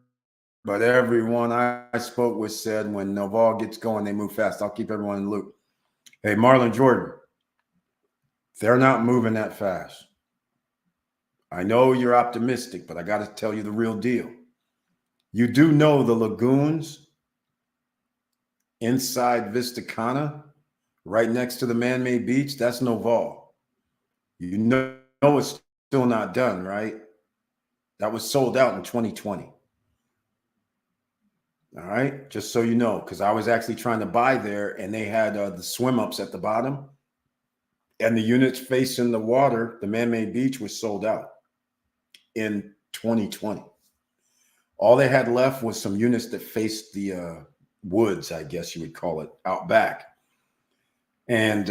but everyone I spoke with said when Noval gets going, they move fast. I'll keep everyone in the loop. Hey, Marlon Jordan, they're not moving that fast. I know you're optimistic, but I got to tell you the real deal. You do know the lagoons inside Vista Cana, right next to the man-made beach, that's Noval. You know it's still not done, right? That was sold out in 2020. All right, just so you know, because I was actually trying to buy there, and they had the swim ups at the bottom, and the units facing the water, the man-made beach, was sold out in 2020. All they had left was some units that faced the woods, I guess you would call it, out back, and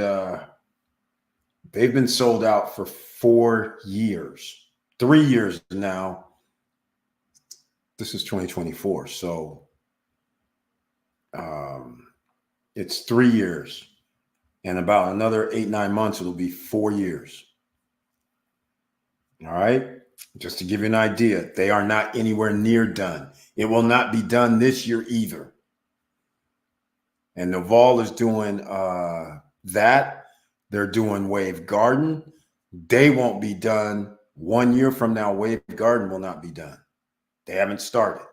they've been sold out for 4 years, 3 years now. This is 2024, so it's 3 years, and about another 8-9 months, it'll be 4 years. All right. Just to give you an idea, they are not anywhere near done. It will not be done this year either. And Noval is doing that. They're doing Wave Garden. They won't be done 1 year from now. Wave Garden will not be done. They haven't started.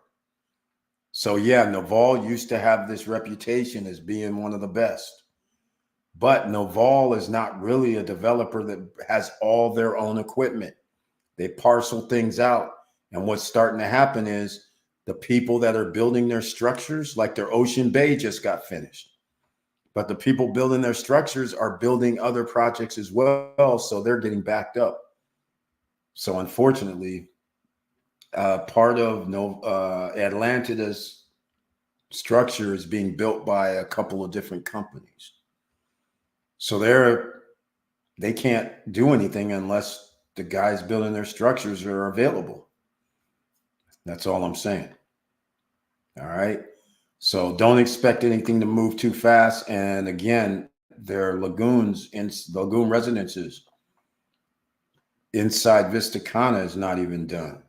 So yeah, Noval used to have this reputation as being one of the best. But Noval is not really a developer that has all their own equipment. They parcel things out. And what's starting to happen is the people that are building their structures, like their Ocean Bay just got finished. But the people building their structures are building other projects as well. So they're getting backed up. So unfortunately, part of Atlantida's structure is being built by a couple of different companies. So they can't do anything unless the guys building their structures are available. That's all I'm saying. All right. So don't expect anything to move too fast. And again, their lagoons and lagoon residences inside Vista Cana is not even done.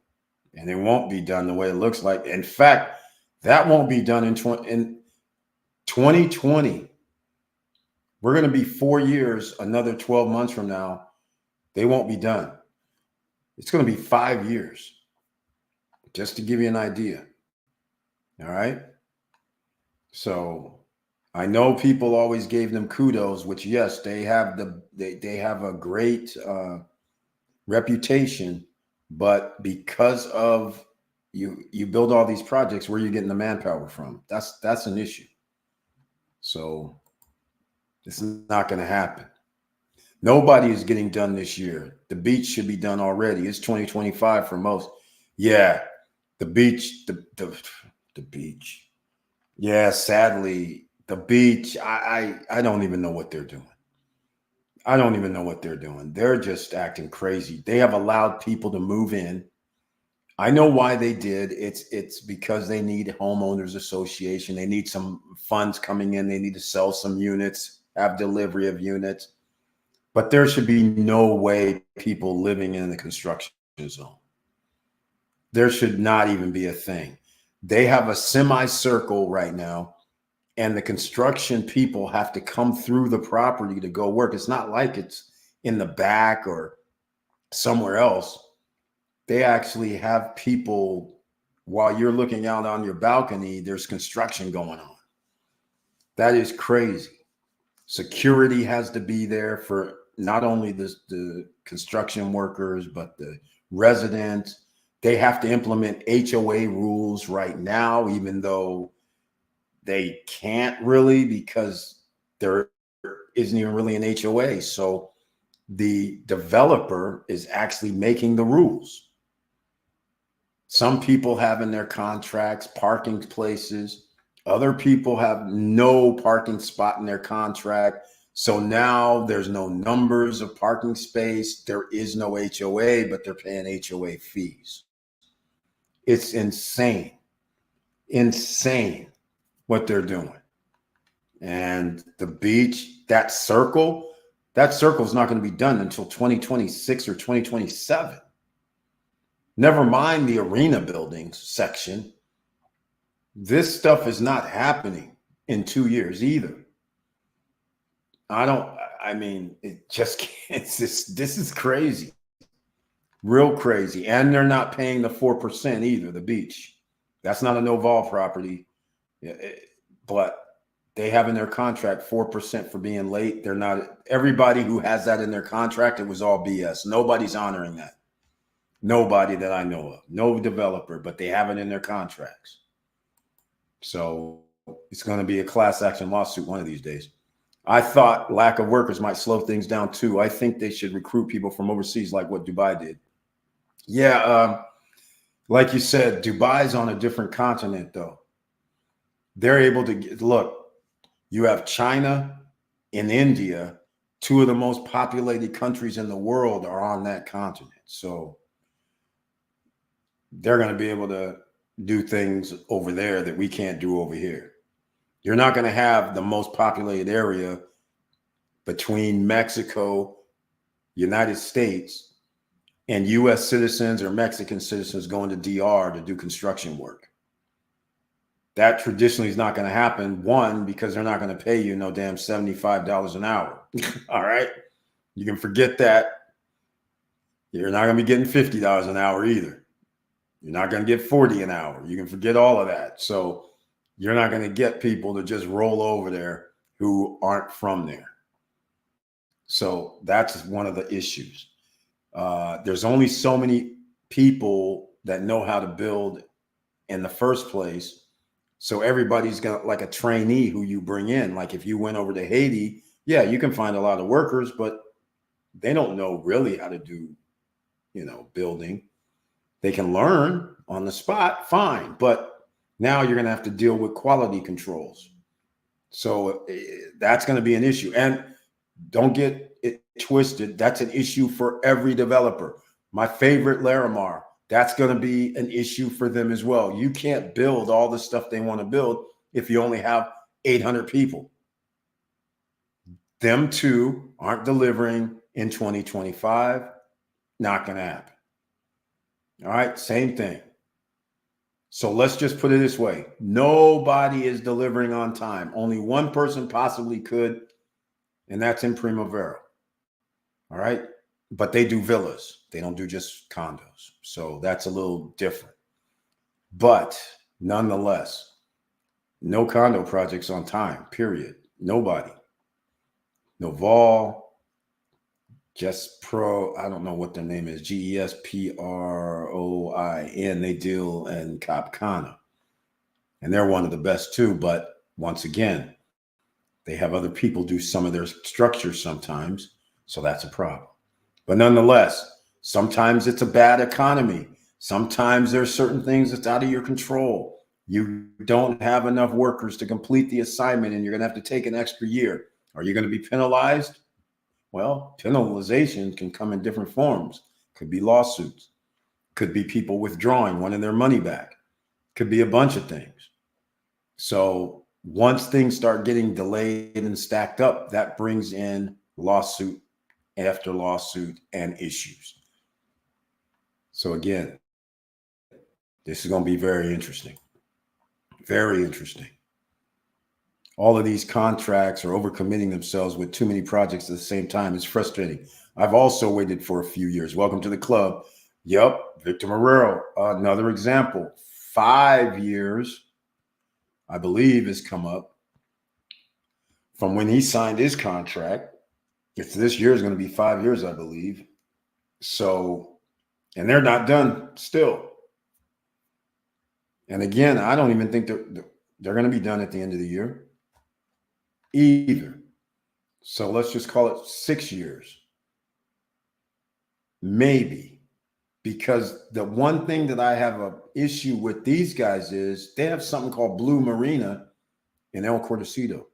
And it won't be done the way it looks like. In fact, that won't be done in 2020. We're going to be 4 years, another 12 months from now. They won't be done. It's going to be 5 years, just to give you an idea. All right. So I know people always gave them kudos, which yes, they have they have a great reputation, but because of you build all these projects, where are you getting the manpower from? That's an issue. So it's not going to happen. Nobody is getting done this year. The beach should be done already. It's 2025 for most. Yeah, the beach, the beach. Yeah, sadly, The beach, I don't even know what they're doing. I don't even know what they're doing. They're just acting crazy. They have allowed people to move in. I know why they did. It's because they need homeowners association. They need some funds coming in. They need to sell some units, have delivery of units. But there should be no way people living in the construction zone. There should not even be a thing. They have a semicircle right now, and the construction people have to come through the property to go work. It's not like it's in the back or somewhere else. They actually have people, while you're looking out on your balcony, there's construction going on. That is crazy. Security has to be there for not only the construction workers, but the residents. They have to implement HOA rules right now, even though they can't really, because there isn't even really an HOA. So the developer is actually making the rules. Some people have in their contracts parking places. Other people have no parking spot in their contract. So now there's no numbers of parking space. There is no HOA, but they're paying HOA fees. It's insane. Insane what they're doing. And the beach, that circle is not going to be done until 2026 or 2027. Never mind the arena buildings section. This stuff is not happening in 2 years either. It just can't. This is crazy. Real crazy. And they're not paying the 4% either, the beach. That's not a no-vol property. But they have in their contract 4% for being late. They're not, everybody who has that in their contract, it was all BS. Nobody's honoring that. Nobody that I know of. No developer, but they have it in their contracts. So it's going to be a class action lawsuit one of these days. I thought lack of workers might slow things down too. I think they should recruit people from overseas like what Dubai did. Yeah, like you said, Dubai's on a different continent though. They're able to look, you have China and India, two of the most populated countries in the world are on that continent. So they're going to be able to do things over there that we can't do over here. You're not going to have the most populated area between Mexico, United States, and U.S. citizens or Mexican citizens going to DR to do construction work. That traditionally is not going to happen. One, because they're not going to pay you no damn $75 an hour. All right. You can forget that. You're not going to be getting $50 an hour either. You're not going to get 40 an hour. You can forget all of that. So you're not going to get people to just roll over there who aren't from there. So that's one of the issues. There's only so many people that know how to build in the first place. So everybody's going to, like a trainee who you bring in. Like if you went over to Haiti, yeah, you can find a lot of workers, but they don't know really how to do, building. They can learn on the spot, fine. But now you're going to have to deal with quality controls. So that's going to be an issue. And don't get it twisted. That's an issue for every developer. My favorite, Larimar, that's going to be an issue for them as well. You can't build all the stuff they want to build if you only have 800 people. Them two aren't delivering in 2025. Not going to happen. All right, same thing. So let's just put it this way. Nobody is delivering on time. Only one person possibly could, and that's in Primavera. All right. But they do villas. They don't do just condos. So that's a little different. But nonetheless, no condo projects on time, period. Nobody. No vol. Just Pro, I don't know what their name is, GESPROIN, they deal in Cap Cana. And they're one of the best too, but once again, they have other people do some of their structures sometimes, so that's a problem. But nonetheless, sometimes it's a bad economy. Sometimes there's certain things that's out of your control. You don't have enough workers to complete the assignment and you're going to have to take an extra year. Are you going to be penalized? Well, penalization can come in different forms. Could be lawsuits. Could be people withdrawing, wanting their money back. Could be a bunch of things. So once things start getting delayed and stacked up, that brings in lawsuit after lawsuit and issues. So again, this is going to be very interesting. Very interesting. All of these contracts are overcommitting themselves with too many projects at the same time. It's frustrating. I've also waited for a few years. Welcome to the club. Yep, Victor Marrero, another example. 5 years, I believe, has come up from when he signed his contract. If this year is going to be 5 years, I believe. So, and they're not done still. And again, I don't even think they're going to be done at the end of the year either. So let's just call it 6 years. Maybe. Because the one thing that I have an issue with these guys is they have something called Blue Marina in El Cortocito,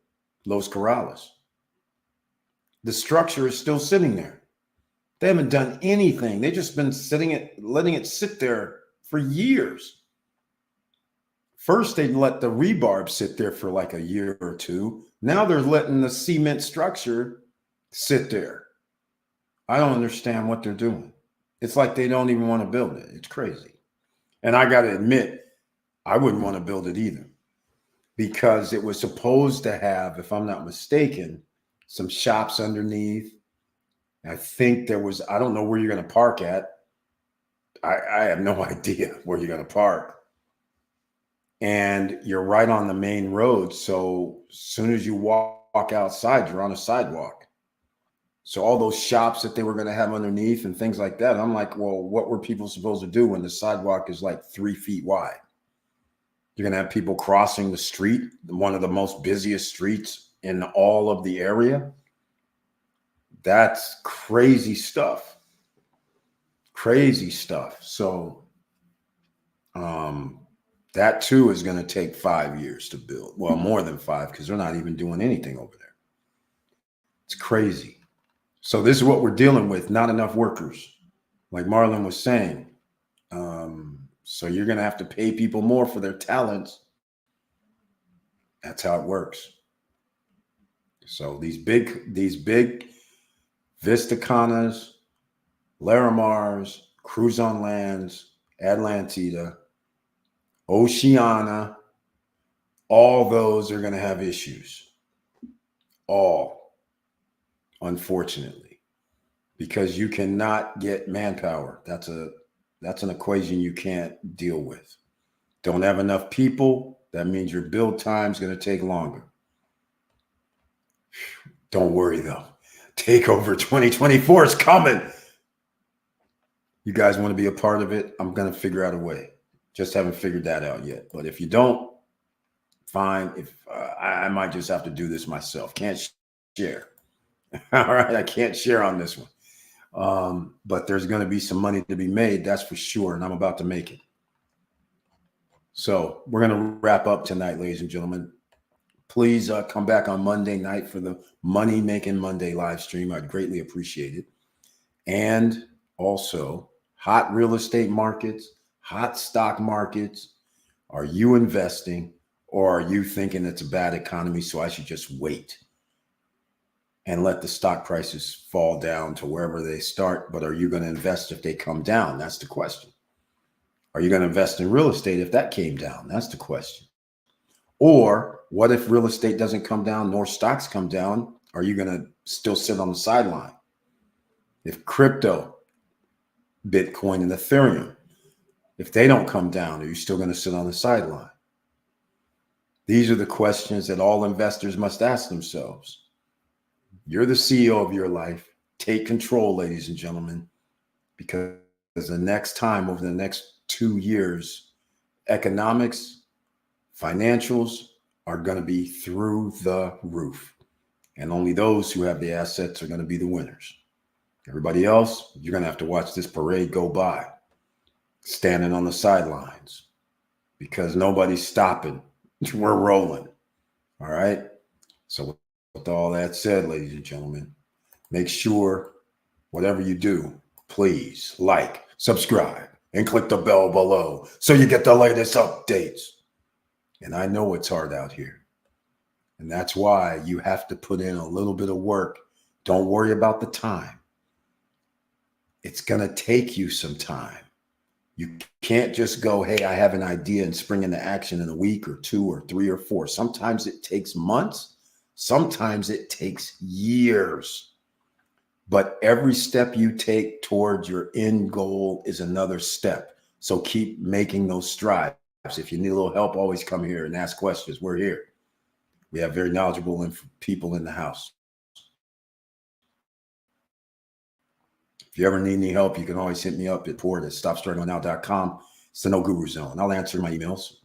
Los Corrales. The structure is still sitting there. They haven't done anything. They've just been letting it sit there for years. First, they let the rebarb sit there for like a year or two. Now they're letting the cement structure sit there. I don't understand what they're doing. It's like they don't even want to build it. It's crazy. And I got to admit, I wouldn't want to build it either, because it was supposed to have, if I'm not mistaken, some shops underneath. I think there was, I don't know where you're going to park at. I have no idea where you're going to park. And you're right on the main road. So as soon as you walk outside, you're on a sidewalk. So all those shops that they were going to have underneath and things like that, I'm like, well, what were people supposed to do when the sidewalk is like 3 feet wide? You're going to have people crossing the street, one of the most busiest streets in all of the area. That's crazy stuff. Crazy stuff. So that too is going to take 5 years to build. Well, more than 5, because they're not even doing anything over there. It's crazy. So this is what we're dealing with. Not enough workers, like Marlon was saying. So you're going to have to pay people more for their talents. That's how it works. So these big Vistacanas, Larimars, Cruise on Lands, Atlantida, Oceana, all those are going to have issues. All, unfortunately, because you cannot get manpower. That's an equation you can't deal with. Don't have enough people. That means your build time is going to take longer. Don't worry though. Takeover 2024 is coming. You guys want to be a part of it? I'm going to figure out a way. Just haven't figured that out yet. But if you don't, fine. If I might just have to do this myself. Can't share. All right, I can't share on this one. But there's going to be some money to be made, that's for sure, and I'm about to make it. So we're going to wrap up tonight, ladies and gentlemen. Please come back on Monday night for the Money Making Monday live stream. I'd greatly appreciate it. And also, hot real estate markets, hot stock markets. Are you investing, or are you thinking it's a bad economy, so I should just wait and let the stock prices fall down to wherever they start? But are you going to invest if they come down? That's the question. Are you going to invest in real estate if that came down? That's the question. Or what if real estate doesn't come down nor stocks come down? Are you going to still sit on the sideline? If crypto, Bitcoin and Ethereum, if they don't come down, are you still going to sit on the sideline? These are the questions that all investors must ask themselves. You're the CEO of your life. Take control, ladies and gentlemen, because the next time, over the next 2 years, economics, financials are going to be through the roof. And only those who have the assets are going to be the winners. Everybody else, you're going to have to watch this parade go by, standing on the sidelines, because nobody's stopping. We're rolling. All right. So with all that said, ladies and gentlemen, make sure whatever you do, please like, subscribe, and click the bell below so you get the latest updates. And I know it's hard out here. And that's why you have to put in a little bit of work. Don't worry about the time. It's going to take you some time. You can't just go, hey, I have an idea and spring into action in a week or 2 or 3 or 4. Sometimes it takes months. Sometimes it takes years. But every step you take towards your end goal is another step. So keep making those strides. If you need a little help, always come here and ask questions. We're here. We have very knowledgeable people in the house. If you ever need any help, you can always hit me up at port@stopstrugglingnow.com. It's the No Guru Zone. I'll answer my emails.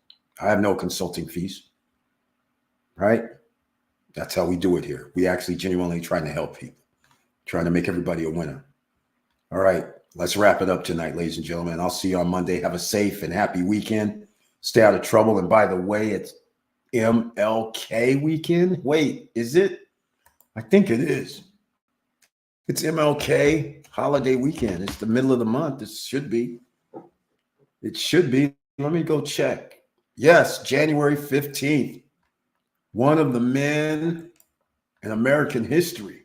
I have no consulting fees, right? That's how we do it here. We actually genuinely trying to help people, trying to make everybody a winner. All right, let's wrap it up tonight, ladies and gentlemen. I'll see you on Monday. Have a safe and happy weekend. Stay out of trouble. And by the way, it's MLK weekend. Wait, is it? I think it is. It's MLK holiday weekend. It's the middle of the month. It should be. It should be. Let me go check. Yes, January 15th. One of the men in American history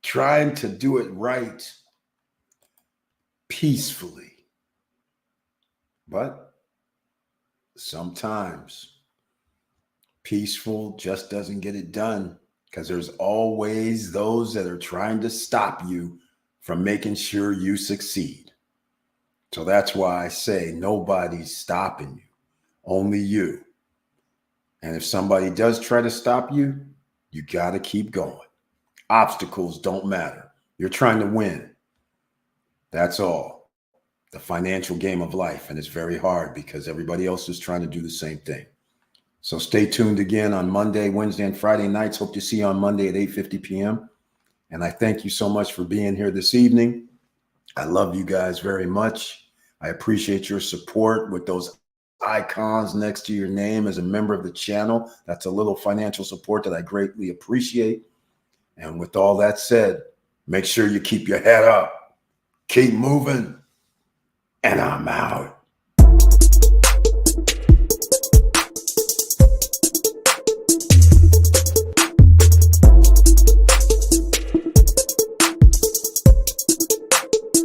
trying to do it right peacefully. But sometimes peaceful just doesn't get it done, because there's always those that are trying to stop you from making sure you succeed. So that's why I say nobody's stopping you, only you. And if somebody does try to stop you, you got to keep going. Obstacles don't matter. You're trying to win. That's all. The financial game of life. And it's very hard because everybody else is trying to do the same thing. So stay tuned again on Monday, Wednesday, and Friday nights. Hope to see you on Monday at 8:50 p.m. And I thank you so much for being here this evening. I love you guys very much. I appreciate your support with those icons next to your name as a member of the channel. That's a little financial support that I greatly appreciate. And with all that said, make sure you keep your head up, keep moving, and I'm out.